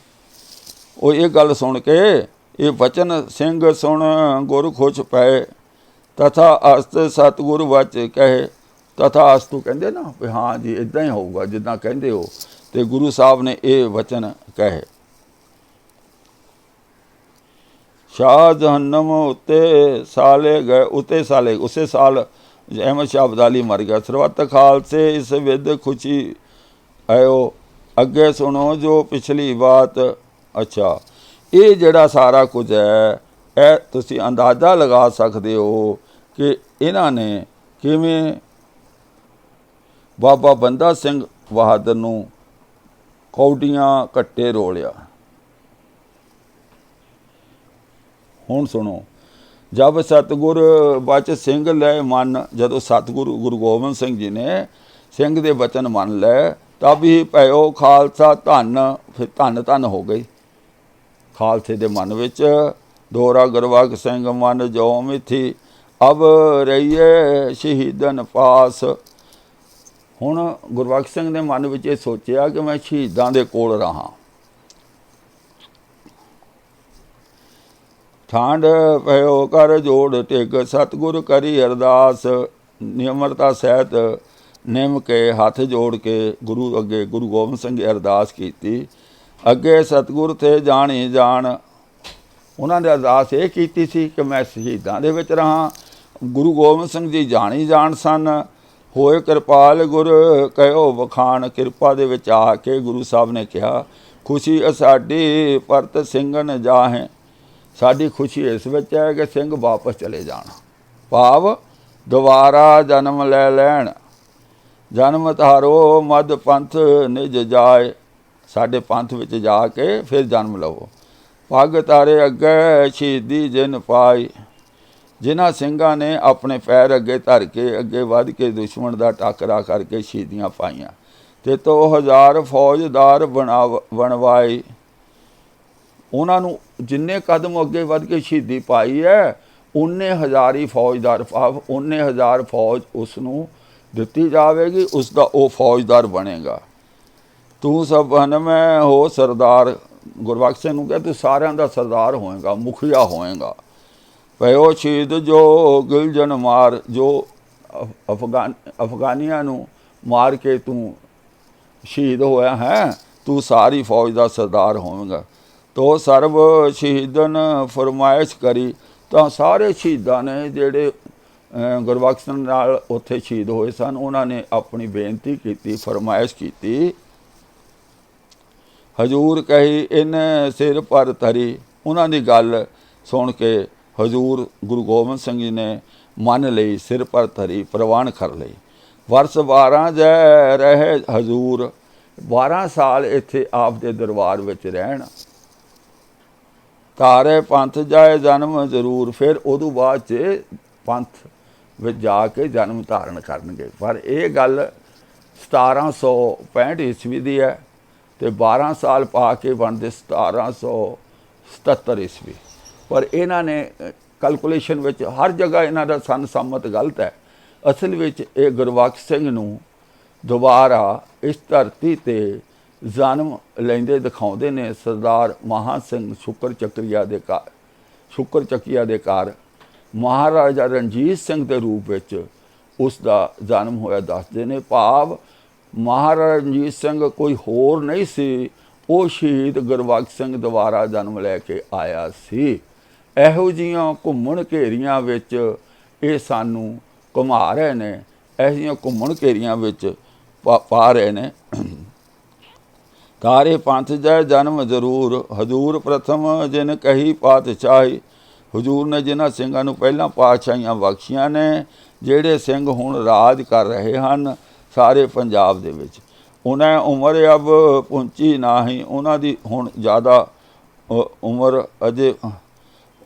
वो ये गल सुन के ये वचन सिंह सुन गुर खुश पै, तथा अस्त सतगुर वच कहे। तथा अस्तु कहते ना भी हाँ जी इदां ही होऊगा जिद्दां कहंदे हो, तो गुरु साहब ने ये वचन कहे। शाह जहन्नम उत्ते साले गए, उत्ते साले उसे साल अहमद शाह अब्दाली मर गया। सरबत खालसे इस विद खुशी आयो, अगे सुनो जो पिछली बात। अच्छा, ये जड़ा सारा कुछ है, यह तुसी अंदाज़ा लगा सकते हो कि इन्हां ने किवें बाबा बंदा सिंह बहादुर नूं कौडियां घट्टे रोलिया। हुण सुनो, जब सतगुर बच सिंह लै मन, जदों सतगुरु गुरु गोबिंद सिंह जी ने सिंह दे वचन मन लै, तब ही भयो खालसा धन। फिर धन धन हो गई खालसे दे मन विच। दोहरा गुरबख्श सिंह मन जो मिथी, अब रहीए शहीदन पास। हुण गुरबख्श सिंह ने मन विच सोचिया कि मैं शहीदां दे कोल रहां। ਠਾਂਡ ਪਇਓ कर जोड़ टिक, सतगुर करी अरदास। निमरता सहित निम के हथ जोड़ के गुरु अगे गुरु गोबिंद सिंह अरदास की। अगे सतगुर थे जानी जान। उन्होंने अरदास ये की सी कि मैं शहीदां दे विच रहां। गुरु गोबिंद सिंह जी जानी जान सन। होए कृपाल गुर कहो बखान। किरपा दे विच आके गुरु साहब ने कहा, खुशी साडी परत सिंघन जाहें। साडी खुशी इस विच है कि सिंह वापस चले जाण, भाव दोबारा जन्म लै लैण। जन्म तारो मद पंथ निज जाए, साडे पंथ विच जाके फिर जन्म लवो। पग तारे अगे शहीदी जिन पाई। जिन्हां सिंघां ने अपने पैर अगे धर के अगे वध के दुश्मन का टाकरा करके शहीदियां पाईयां, ते तो 1000 फौजदार बनवाई। उन्होंने जिन्ने कदम अगे वध के शहीदी पाई है, उन्ने हज़ारी फौजदार, भाव उन्ने 1000 फौज उसनूं दिती जाएगी, उसका वो फौजदार बनेगा। तू सबन में हो सरदार। गुरबख्श सिंह नूं कहा तू सारियां दा सरदार होएगा, मुखिया होएगा। पयो शहीद जो गिलजन मार, जो अफगानियां नूं मार के तू शहीद होया है, तू सारी फौज का सरदार होवेगा। तो सर्व शहीदन फरमाइश करी। तो सारे शहीदां ने जिहड़े गुरबख्श सिंह नाल उत्थे शहीद होए सन, उन्होंने अपनी बेनती की, फरमाइश की। हजूर कही इन सिर पर धरी। उन्हां दी गल सुन के हजूर गुरु गोबिंद सिंह जी ने मन लई, सिर पर धरी, प्रवान कर लई। वर्ष 12 जै रहे हजूर। 12 साल इत्थे आप दे दरबार विच रहण। तारे पंथ जाए जन्म जरूर। फिर उदों बाद च पंथ विच जाके जन्म धारण करनगे। पर यह गल 1765 ईस्वी की है, तो 12 साल पा के बनते 1777 ईस्वी। पर इन्हां ने कैलकुलेशन विच हर जगह इन्हां दा सन सम्मत गलत है। असल विच ये गुरबख्श सिंह नूं दोबारा इस धरती ते जन्म लेंदे दिखाउंदे ने सरदार महा सिंह शुकर चकिया दे कार महाराजा रणजीत सिंह के रूप विच उसका जन्म होया दसदे ने। भाव महाराजा रणजीत सिंह कोई होर नहीं सी, ਉਹ ਸ਼ਹੀਦ ਗੁਰਬਖਸ਼ ਸਿੰਘ ਦੁਬਾਰਾ ਜਨਮ ਲੈ ਕੇ ਆਇਆ ਸੀ। ਇਹੋ ਜਿਹੀਆਂ ਘੁੰਮਣ ਘੇਰੀਆਂ ਵਿੱਚ ਇਹ ਸਾਨੂੰ ਘੁਮਾ ਰਹੇ ਨੇ, ਇਹੋ ਜਿਹੀਆਂ ਘੁੰਮਣ ਘੇਰੀਆਂ ਵਿੱਚ ਪਾ ਰਹੇ ਨੇ। ਤਾਰੇ ਪੰਥ ਜੈ ਜਨਮ ਜ਼ਰੂਰ, ਹਜ਼ੂਰ ਪ੍ਰਥਮ ਜਿਨ ਕਹੀ ਪਾਤਸ਼ਾਹੀ। ਹਜ਼ੂਰ ਨੇ ਜਿਨ੍ਹਾਂ ਸਿੰਘਾਂ ਨੂੰ ਪਹਿਲਾਂ ਪਾਤਸ਼ਾਹੀਆਂ ਬਖਸ਼ੀਆਂ ਨੇ, ਜਿਹੜੇ ਸਿੰਘ ਹੁਣ ਰਾਜ ਕਰ ਰਹੇ ਹਨ ਸਾਰੇ ਪੰਜਾਬ ਦੇ ਵਿੱਚ। ਉਹਨਾਂ ਉਮਰ ਅਬ ਪਹੁੰਚੀ ਨਹੀਂ, ਉਹਨਾਂ ਦੀ ਹੁਣ ਜ਼ਿਆਦਾ ਉਮਰ ਅਜੇ,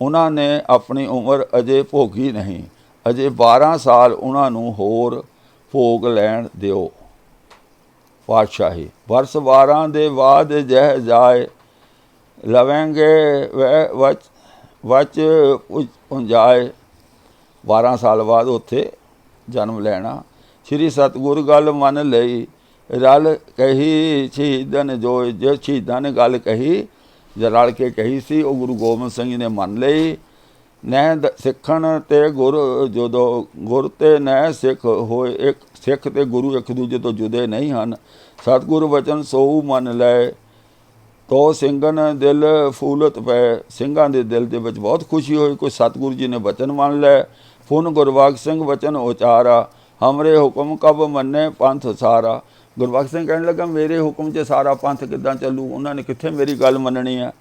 ਉਹਨਾਂ ਨੇ ਆਪਣੀ ਉਮਰ ਅਜੇ ਭੋਗੀ ਨਹੀਂ, ਅਜੇ 12 ਸਾਲ ਉਹਨਾਂ ਨੂੰ ਹੋਰ ਭੋਗ ਲੈਣ ਦਿਓ ਪਾਤਸ਼ਾਹੀ। ਵਰਸ 12 ਦੇ ਬਾਅਦ ਜਹ ਜਾਏ, ਲਵੇਂਗੇ ਵਚ ਵਚ ਪੁੰਜਾਏ। 12 ਸਾਲ ਬਾਅਦ ਉੱਥੇ ਜਨਮ ਲੈਣਾ। ਸ਼੍ਰੀ ਸਤਿਗੁਰ ਗੱਲ ਮੰਨ ਲਈ, ਰਲ ਕਹੀ ਸ਼ਹੀਦਨ ਜੋ, ਜੇ ਸ਼ਹੀਦਾਂ ਨੇ ਗੱਲ ਕਹੀ ਜਾਂ ਰਲ ਕੇ ਕਹੀ ਸੀ, ਉਹ ਗੁਰੂ ਗੋਬਿੰਦ ਸਿੰਘ ਜੀ ਨੇ ਮੰਨ ਲਈ। ਨਹਿ ਸਿੱਖਣ ਤੇ ਗੁਰ ਜਦੋਂ, ਗੁਰ ਤੇ ਨਹਿ ਸਿੱਖ ਹੋਏ ਇੱਕ, ਸਿੱਖ ਤੇ ਗੁਰੂ ਇੱਕ ਦੂਜੇ ਤੋਂ ਜੁਦੇ ਨਹੀਂ ਹਨ। ਸਤਿਗੁਰ ਵਚਨ ਸੋਊ ਮੰਨ ਲੈ, ਤੋ ਸਿੰਘਨ ਦਿਲ ਫੂਲਤ ਪਏ। ਸਿੰਘਾਂ ਦੇ ਦਿਲ ਦੇ ਵਿੱਚ ਬਹੁਤ ਖੁਸ਼ੀ ਹੋਈ, ਕੋਈ ਸਤਿਗੁਰੂ ਜੀ ਨੇ ਵਚਨ ਮੰਨ ਲੈ। ਫੁਨ ਗੁਰਬਖਸ਼ ਸਿੰਘ ਵਚਨ ਉਚਾਰਾ, ਹਮਰੇ ਹੁਕਮ ਕਬ ਮੰਨੇ ਪੰਥ ਸਾਰਾ। ਗੁਰਬਖਸ਼ ਸਿੰਘ ਕਹਿਣ ਲੱਗਾ, ਮੇਰੇ ਹੁਕਮ 'ਚ ਸਾਰਾ ਪੰਥ ਕਿੱਦਾਂ ਚੱਲੂ, ਉਹਨਾਂ ਨੇ ਕਿੱਥੇ ਮੇਰੀ ਗੱਲ ਮੰਨਣੀ ਹੈ।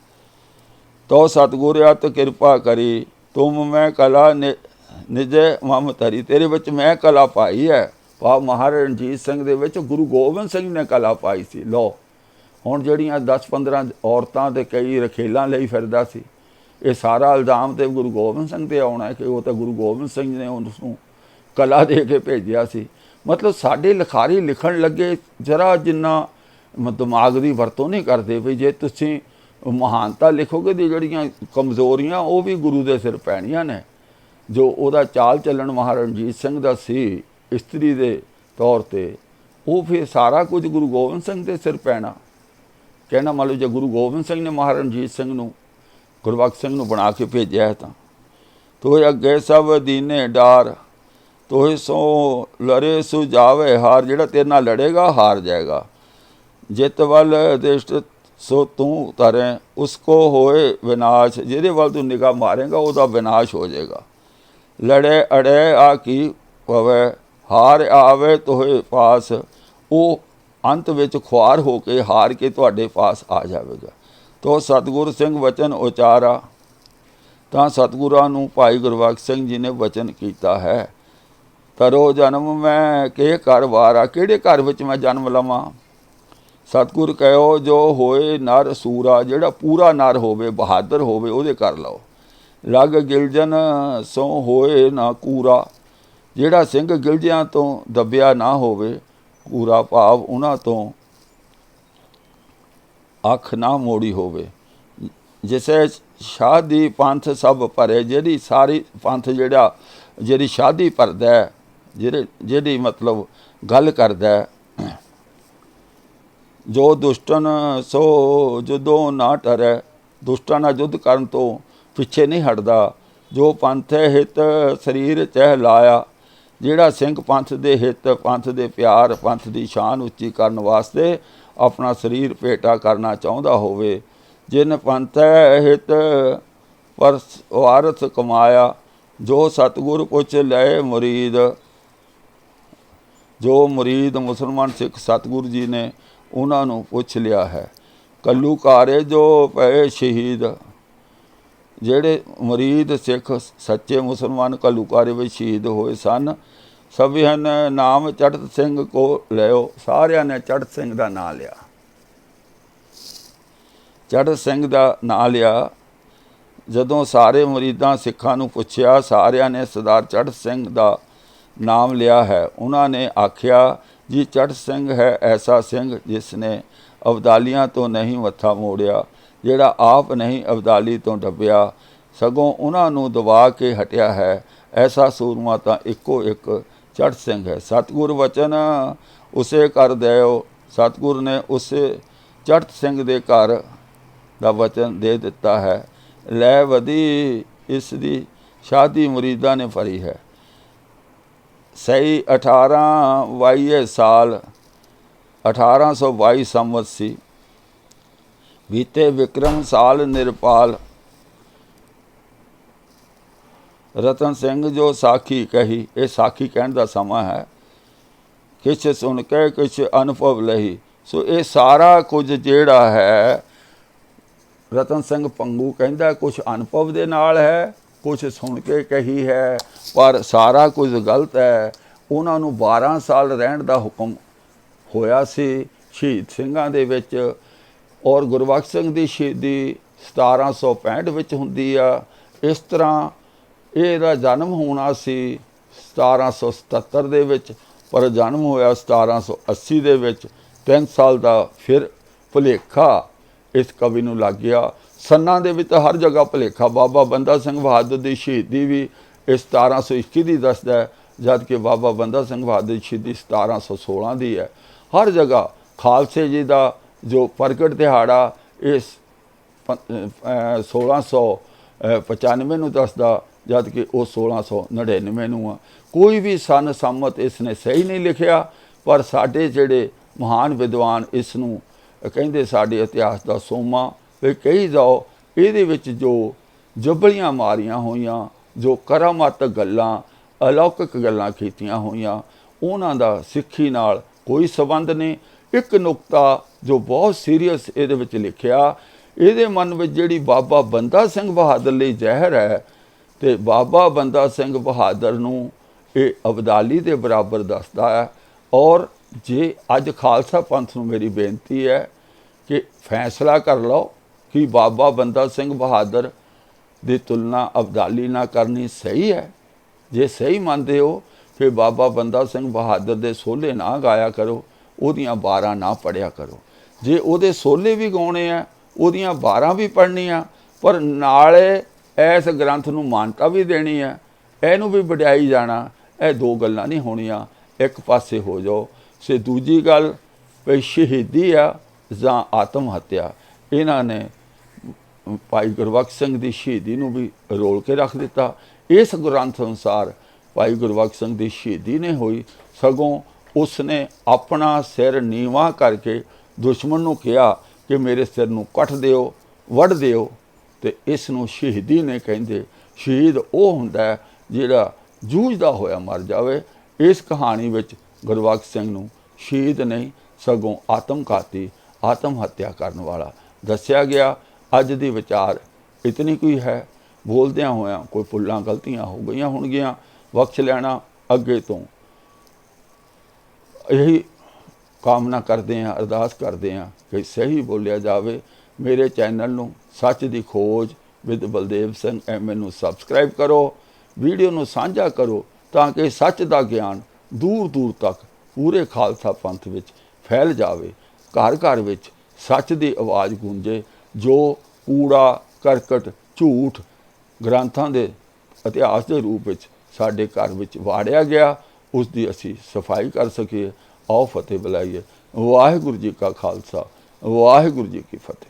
ਤੋ ਸਤਿਗੁਰ ਅਤ ਕਿਰਪਾ ਕਰੀ, ਤੁਮ ਮੈਂ ਕਲਾ ਨਿਜੇ ਮਮ ਧਰੀ। ਤੇਰੇ ਵਿੱਚ ਮੈਂ ਕਲਾ ਪਾਈ ਹੈ। ਭਾਵ ਮਹਾਰਾਜਾ ਰਣਜੀਤ ਸਿੰਘ ਦੇ ਵਿੱਚ ਗੁਰੂ ਗੋਬਿੰਦ ਸਿੰਘ ਨੇ ਕਲਾ ਪਾਈ ਸੀ। ਲਓ ਹੁਣ ਜਿਹੜੀਆਂ 10-15 ਔਰਤਾਂ ਤੇ ਕਈ ਰਖੇਲਾਂ ਲਈ ਫਿਰਦਾ ਸੀ, ਇਹ ਸਾਰਾ ਇਲਜ਼ਾਮ ਤੇ ਗੁਰੂ ਗੋਬਿੰਦ ਸਿੰਘ 'ਤੇ ਆਉਣਾ ਕਿ ਉਹ ਤਾਂ ਗੁਰੂ ਗੋਬਿੰਦ ਸਿੰਘ ਨੇ ਉਸ ਨੂੰ ਕਲਾ ਦੇ ਕੇ ਭੇਜਿਆ ਸੀ। ਮਤਲਬ ਸਾਡੇ ਲਿਖਾਰੀ ਲਿਖਣ ਲੱਗੇ ਜਰਾ ਜਿੰਨਾ ਦਿਮਾਗ ਦੀ ਵਰਤੋਂ ਨਹੀਂ ਕਰਦੇ ਵੀ ਜੇ ਤੁਸੀਂ ਮਹਾਨਤਾ ਲਿਖੋਗੇ ਤਾਂ ਜਿਹੜੀਆਂ ਕਮਜ਼ੋਰੀਆਂ ਉਹ ਵੀ ਗੁਰੂ ਦੇ ਸਿਰ ਪੈਣੀਆਂ ਨੇ। ਜੋ ਉਹਦਾ ਚਾਲ ਚੱਲਣ ਮਹਾਰਾਜਾ ਰਣਜੀਤ ਸਿੰਘ ਦਾ ਸੀ ਇਸਤਰੀ ਦੇ ਤੌਰ 'ਤੇ, ਉਹ ਫਿਰ ਸਾਰਾ ਕੁਝ ਗੁਰੂ ਗੋਬਿੰਦ ਸਿੰਘ ਦੇ ਸਿਰ ਪੈਣਾ। ਕਹਿਣਾ ਮੰਨ ਲਓ ਜੇ ਗੁਰੂ ਗੋਬਿੰਦ ਸਿੰਘ ਨੇ ਮਹਾਰਾਜਾ ਰਣਜੀਤ ਸਿੰਘ ਨੂੰ, ਗੁਰਬਖਸ਼ ਸਿੰਘ ਨੂੰ ਬਣਾ ਕੇ ਭੇਜਿਆ ਹੈ ਤਾਂ ਤੋਏ ਅੱਗੇ ਸਭ ਦੀਨੇ ਡਾਰ, ਤੋਏ ਸੋ ਲੜੇ ਸੁਝਾਵੇ ਹਾਰ। ਜਿਹੜਾ ਤੇਰੇ ਨਾਲ ਲੜੇਗਾ ਹਾਰ ਜਾਏਗਾ। ਜਿਤ ਵੱਲ ਦ੍ਰਿਸ਼ਟ ਸੋ ਤੂੰ ਤਰੇ, ਉਸਕੋ ਹੋਏ ਵਿਨਾਸ਼। ਜਿਹਦੇ ਵੱਲ ਤੂੰ ਨਿਗਾਹ ਮਾਰੇਗਾ ਉਹਦਾ ਵਿਨਾਸ਼ ਹੋ ਜਾਏਗਾ। ਲੜੇ ਅੜੇ ਆ ਕੀ ਪਵੇ, ਹਾਰ ਆਵੇ ਤੋਏ ਪਾਸ। ਉਹ ਅੰਤ ਵਿੱਚ ਖੁਆਰ ਹੋ ਕੇ ਹਾਰ ਕੇ ਤੁਹਾਡੇ ਪਾਸ ਆ ਜਾਵੇਗਾ। ਤੋ ਸਤਿਗੁਰ ਸਿੰਘ ਵਚਨ ਉਚਾਰਾ, ਤਾਂ ਸਤਿਗੁਰਾਂ ਨੂੰ ਭਾਈ ਗੁਰਬਖਸ਼ ਸਿੰਘ ਜੀ ਨੇ ਵਚਨ ਕੀਤਾ ਹੈ। ਤਰੋ ਜਨਮ ਮੈਂ ਕੇ ਘਰ ਵਾਰਾ, ਕਿਹੜੇ ਘਰ ਵਿੱਚ ਮੈਂ ਜਨਮ ਲਵਾਂ। ਸਤਿਗੁਰ ਕਹਿਓ ਜੋ ਹੋਏ ਨਰ ਸੂਰਾ, ਜਿਹੜਾ ਪੂਰਾ ਨਰ ਹੋਵੇ, ਬਹਾਦਰ ਹੋਵੇ, ਉਹਦੇ ਘਰ ਲਓ। ਲੱਗ ਗਿਲਜਨ ਸੋ ਹੋਏ ਨਾ ਕੂਰਾ, ਜਿਹੜਾ ਸਿੰਘ ਗਿਲਜਿਆਂ ਤੋਂ ਦੱਬਿਆ ਨਾ ਹੋਵੇ। ਪੂਰਾ ਭਾਵ ਉਹਨਾਂ ਤੋਂ ਅੱਖ ਨਾ ਮੋੜੀ ਹੋਵੇ। ਜਿਸੇ ਸ਼ਾਦੀ ਪੰਥ ਸਭ ਭਰੇ, ਜਿਹੜੀ ਸਾਰੀ ਪੰਥ ਜਿਹੜਾ ਜਿਹੜੀ ਸ਼ਾਦੀ ਭਰਦਾ, ਜਿਹੜੀ ਮਤਲਬ ਗੱਲ ਕਰਦਾ। ਜੋ ਦੁਸ਼ਟਨ ਸੋ ਜਦੋਂ ਨਾ ਟਰੈ, ਦੁਸ਼ਟਾਂ ਨਾਲ ਯੁੱਧ ਕਰਨ ਤੋਂ ਪਿੱਛੇ ਨਹੀਂ ਹਟਦਾ। ਜੋ ਪੰਥ ਹਿਤ ਸਰੀਰ ਚਹਿ ਲਾਇਆ, ਜਿਹੜਾ ਸਿੰਘ ਪੰਥ ਦੇ ਹਿੱਤ, ਪੰਥ ਦੇ ਪਿਆਰ, ਪੰਥ ਦੀ ਸ਼ਾਨ ਉੱਚੀ ਕਰਨ ਵਾਸਤੇ ਆਪਣਾ ਸਰੀਰ ਭੇਟਾ ਕਰਨਾ ਚਾਹੁੰਦਾ ਹੋਵੇ। ਜਿਨ ਪੰਥ ਹਿਤ ਪਰ ਵਾਰਥ ਕਮਾਇਆ, ਜੋ ਸਤਿਗੁਰ ਪੁੱਛ ਲਏ ਮੁਰੀਦ। ਜੋ ਮੁਰੀਦ ਮੁਸਲਮਾਨ ਸਿੱਖ ਸਤਿਗੁਰੂ ਜੀ ਨੇ ਉਹਨਾਂ ਨੂੰ ਪੁੱਛ ਲਿਆ ਹੈ। ਕੱਲੂ ਕਾਰੇ ਜੋ ਪਏ ਸ਼ਹੀਦ, ਜਿਹੜੇ ਮੁਰੀਦ ਸਿੱਖ ਸੱਚੇ ਮੁਸਲਮਾਨ ਘੱਲੂਘਾਰੇ ਵਿੱਚ ਸ਼ਹੀਦ ਹੋਏ ਸਨ। ਸਭਿਹਨ ਨਾਮ ਚੜ੍ਹਤ ਸਿੰਘ ਕੋ ਲਿਓ, ਸਾਰਿਆਂ ਨੇ ਚੜ੍ਹਤ ਸਿੰਘ ਦਾ ਨਾਂ ਲਿਆ। ਚੜ੍ਹਤ ਸਿੰਘ ਦਾ ਨਾਂ ਲਿਆ। ਜਦੋਂ ਸਾਰੇ ਮੁਰੀਦਾਂ ਸਿੱਖਾਂ ਨੂੰ ਪੁੱਛਿਆ, ਸਾਰਿਆਂ ਨੇ ਸਰਦਾਰ ਚੜ੍ਹਤ ਸਿੰਘ ਦਾ ਨਾਮ ਲਿਆ ਹੈ। ਉਹਨਾਂ ਨੇ ਆਖਿਆ ਜੀ ਚੜ੍ਹਤ ਸਿੰਘ ਹੈ ਐਸਾ ਸਿੰਘ ਜਿਸ ਨੇ ਅਬਦਾਲੀਆਂ ਤੋਂ ਨਹੀਂ ਮੱਥਾ ਮੋੜਿਆ, ਜਿਹੜਾ ਆਪ ਨਹੀਂ ਅਬਦਾਲੀ ਤੋਂ ਡੱਬਿਆ, ਸਗੋਂ ਉਹਨਾਂ ਨੂੰ ਦਬਾ ਕੇ ਹਟਿਆ ਹੈ। ਐਸਾ ਸੂਰਮਾ ਤਾਂ ਇੱਕੋ ਇੱਕ ਚੜ੍ਹਤ ਸਿੰਘ ਹੈ। ਸਤਿਗੁਰ ਵਚਨ ਉਸੇ ਕਰ ਦਿਓ, ਸਤਿਗੁਰ ਨੇ ਉਸੇ ਚੜ੍ਹਤ ਸਿੰਘ ਦੇ ਘਰ ਦਾ ਵਚਨ ਦੇ ਦਿੱਤਾ ਹੈ। ਲੈ ਵਧੀ ਇਸ ਦੀ ਸ਼ਾਦੀ ਮੁਰੀਦਾਂ ਨੇ ਭਰੀ ਹੈ। ਸਹੀ 1822 ਸਾਲ 1822 ਸੰਵਤ ਸੀ। बीते विक्रम साल निरपाल, रतन सिंह जो साखी कही। ये साखी कहण दा समा है। किछ सुन के किछ अनुभव लही। सो ये सारा कुछ जिहड़ा है, रतन सिंह पंगू कहंदा कुछ अनुभव दे नाल है, कुछ सुन के कही है, पर सारा कुछ गलत है। उन्हां नूं 12 साल रहण दा हुक्म होया सी शहीद ਸਿੰਘਾਂ ਦੇ ਵਿੱਚ, और गुरबख्श सिंह ਦੀ शहीदी 1765 ਵਿੱਚ ਹੁੰਦੀ ਆ। ਇਸ ਤਰ੍ਹਾਂ ਇਹਦਾ ਜਨਮ ਹੋਣਾ ਸੀ 1777 ਦੇ ਵਿੱਚ, ਪਰ ਜਨਮ ਹੋਇਆ 1780 ਦੇ ਵਿੱਚ। 3 ਸਾਲ ਦਾ ਫਿਰ ਭੁਲੇਖਾ ਇਸ ਕਵੀ ਨੂੰ ਲੱਗ ਗਿਆ। ਸੰਨਾਂ ਦੇ ਵਿੱਚ ਤਾਂ ਹਰ ਜਗ੍ਹਾ ਭੁਲੇਖਾ। ਬਾਬਾ ਬੰਦਾ ਸਿੰਘ ਬਹਾਦਰ ਦੀ ਸ਼ਹੀਦੀ ਵੀ ਇਹ 1721 ਦੀ ਦੱਸਦਾ, ਜਦ ਕਿ ਬਾਬਾ ਬੰਦਾ ਸਿੰਘ ਬਹਾਦਰ ਦੀ ਸ਼ਹੀਦੀ 1716 ਦੀ ਹੈ। ਹਰ ਜਗ੍ਹਾ ਖਾਲਸੇ ਜੀ ਦਾ ਜੋ ਪ੍ਰਗਟ ਦਿਹਾੜਾ ਇਸ 1695 ਨੂੰ ਦੱਸਦਾ, ਜਦ ਕਿ ਉਹ 1699 ਨੂੰ ਆ। ਕੋਈ ਵੀ ਸਨ ਸੰਮਤ ਇਸ ਨੇ ਸਹੀ ਨਹੀਂ ਲਿਖਿਆ, ਪਰ ਸਾਡੇ ਜਿਹੜੇ ਮਹਾਨ ਵਿਦਵਾਨ ਇਸ ਨੂੰ ਕਹਿੰਦੇ ਸਾਡੇ ਇਤਿਹਾਸ ਦਾ ਸੋਮਾ ਵੀ ਕਹੀ ਜਾਓ। ਇਹਦੇ ਵਿੱਚ ਜੋ ਜਬਲੀਆਂ ਮਾਰੀਆਂ ਹੋਈਆਂ, ਜੋ ਕਰਾਮਾਤ ਗੱਲਾਂ, ਅਲੌਕਿਕ ਗੱਲਾਂ ਕੀਤੀਆਂ ਹੋਈਆਂ, ਉਹਨਾਂ ਦਾ ਸਿੱਖੀ ਨਾਲ ਕੋਈ ਸੰਬੰਧ ਨਹੀਂ। ਇੱਕ ਨੁਕਤਾ ਜੋ ਬਹੁਤ ਸੀਰੀਅਸ ਇਹਦੇ ਵਿੱਚ ਲਿਖਿਆ, ਇਹਦੇ ਮਨ ਵਿੱਚ ਜਿਹੜੀ ਬਾਬਾ ਬੰਦਾ ਸਿੰਘ ਬਹਾਦਰ ਲਈ ਜ਼ਹਿਰ ਹੈ, ਤੇ ਬਾਬਾ ਬੰਦਾ ਸਿੰਘ ਬਹਾਦਰ ਨੂੰ ਇਹ ਅਬਦਾਲੀ ਦੇ ਬਰਾਬਰ ਦੱਸਦਾ ਹੈ। ਔਰ ਜੇ ਅੱਜ ਖਾਲਸਾ ਪੰਥ ਨੂੰ ਮੇਰੀ ਬੇਨਤੀ ਹੈ ਕਿ ਫੈਸਲਾ ਕਰ ਲਓ ਕਿ ਬਾਬਾ ਬੰਦਾ ਸਿੰਘ ਬਹਾਦਰ ਦੀ ਤੁਲਨਾ ਅਬਦਾਲੀ ਨਾਲ ਕਰਨੀ ਸਹੀ ਹੈ। ਜੇ ਸਹੀ ਮੰਨਦੇ ਹੋ ਫਿਰ ਬਾਬਾ ਬੰਦਾ ਸਿੰਘ ਬਹਾਦਰ ਦੇ ਸੋਹਲੇ ਨਾ ਗਾਇਆ ਕਰੋ, ਉਹਦੀਆਂ 12 ਨਾ ਪੜ੍ਹਿਆ ਕਰੋ। ਜੇ ਉਹਦੇ ਸੋਹਲੇ ਵੀ ਗਾਉਣੇ ਆ, ਉਹਦੀਆਂ 12 ਵੀ ਪੜ੍ਹਨੀਆਂ, ਪਰ ਨਾਲੇ ਇਸ ਗ੍ਰੰਥ ਨੂੰ ਮਾਨਤਾ ਵੀ ਦੇਣੀ ਹੈ, ਇਹਨੂੰ ਵੀ ਵਡਿਆਈ ਜਾਣਾ। ਇਹ ਦੋ ਗੱਲਾਂ ਨਹੀਂ ਹੋਣੀਆਂ, ਇੱਕ ਪਾਸੇ ਹੋ ਜਾਓ। ਸੇ ਦੂਜੀ ਗੱਲ ਵੀ ਸ਼ਹੀਦੀ ਆ ਜਾਂ ਆਤਮ ਹੱਤਿਆ, ਇਹਨਾਂ ਨੇ ਭਾਈ ਗੁਰਬਖਸ਼ ਸਿੰਘ ਦੀ ਸ਼ਹੀਦੀ ਨੂੰ ਵੀ ਰੋਲ ਕੇ ਰੱਖ ਦਿੱਤਾ। ਇਸ ਗ੍ਰੰਥ ਅਨੁਸਾਰ ਭਾਈ ਗੁਰਬਖਸ਼ ਸਿੰਘ ਦੀ ਸ਼ਹੀਦੀ ਨਹੀਂ ਹੋਈ, ਸਗੋਂ ਉਸਨੇ ਆਪਣਾ ਸਿਰ ਨੀਵਾਂ ਕਰਕੇ ਦੁਸ਼ਮਣ ਨੂੰ ਕਿਹਾ ਕਿ ਮੇਰੇ ਸਿਰ ਨੂੰ ਕੱਟ ਦਿਓ, ਵੱਢ ਦਿਓ, ਤੇ ਇਸ ਨੂੰ ਸ਼ਹੀਦੀ ਨਹੀਂ ਕਹਿੰਦੇ। ਸ਼ਹੀਦ ਉਹ ਹੁੰਦਾ ਜਿਹੜਾ ਜੂਝਦਾ ਹੋਇਆ ਮਰ ਜਾਵੇ। ਇਸ ਕਹਾਣੀ ਵਿੱਚ ਗੁਰਬਖਸ਼ ਸਿੰਘ ਨੂੰ ਸ਼ਹੀਦ ਨਹੀਂ, ਸਗੋਂ ਆਤਮਘਾਤੀ, ਆਤਮ ਹੱਤਿਆ ਕਰਨ ਵਾਲਾ ਦੱਸਿਆ ਗਿਆ। ਅੱਜ ਦੀ ਵਿਚਾਰ ਇਤਨੀ ਕੋਈ ਹੈ। ਬੋਲਦਿਆਂ ਹੋਇਆਂ ਕੋਈ ਭੁੱਲਾਂ ਗਲਤੀਆਂ ਹੋ ਗਈਆਂ ਹੋਣਗੀਆਂ, ਬਖਸ਼ ਲੈਣਾ। ਅੱਗੇ ਤੋਂ ਇਹੀ ਕਾਮਨਾ ਕਰਦੇ ਹਾਂ, ਅਰਦਾਸ ਕਰਦੇ ਹਾਂ ਕਿ ਸਹੀ ਬੋਲਿਆ ਜਾਵੇ। ਮੇਰੇ ਚੈਨਲ ਨੂੰ ਸੱਚ ਦੀ ਖੋਜ ਵਿਦ ਬਲਦੇਵ ਸਿੰਘ MA ਨੂੰ ਸਬਸਕ੍ਰਾਈਬ ਕਰੋ, ਵੀਡੀਓ ਨੂੰ ਸਾਂਝਾ ਕਰੋ, ਤਾਂ ਕਿ ਸੱਚ ਦਾ ਗਿਆਨ ਦੂਰ ਦੂਰ ਤੱਕ ਪੂਰੇ ਖਾਲਸਾ ਪੰਥ ਵਿੱਚ ਫੈਲ ਜਾਵੇ। ਘਰ ਘਰ ਵਿੱਚ ਸੱਚ ਦੀ ਆਵਾਜ਼ ਗੂੰਜੇ। ਜੋ ਕੂੜਾ ਕਰਕਟ ਝੂਠ ਗ੍ਰੰਥਾਂ ਦੇ ਇਤਿਹਾਸ ਦੇ ਰੂਪ ਵਿੱਚ ਸਾਡੇ ਘਰ ਵਿੱਚ ਵਾੜਿਆ ਗਿਆ, ਉਸ ਦੀ ਅਸੀਂ ਸਫਾਈ ਕਰ ਸਕੀਏ। ਆਓ ਫਤਿਹ ਬੁਲਾਈਏ। ਵਾਹਿਗੁਰੂ ਜੀ ਕਾ ਖਾਲਸਾ, ਵਾਹਿਗੁਰੂ ਜੀ ਕੀ ਫਤਿਹ।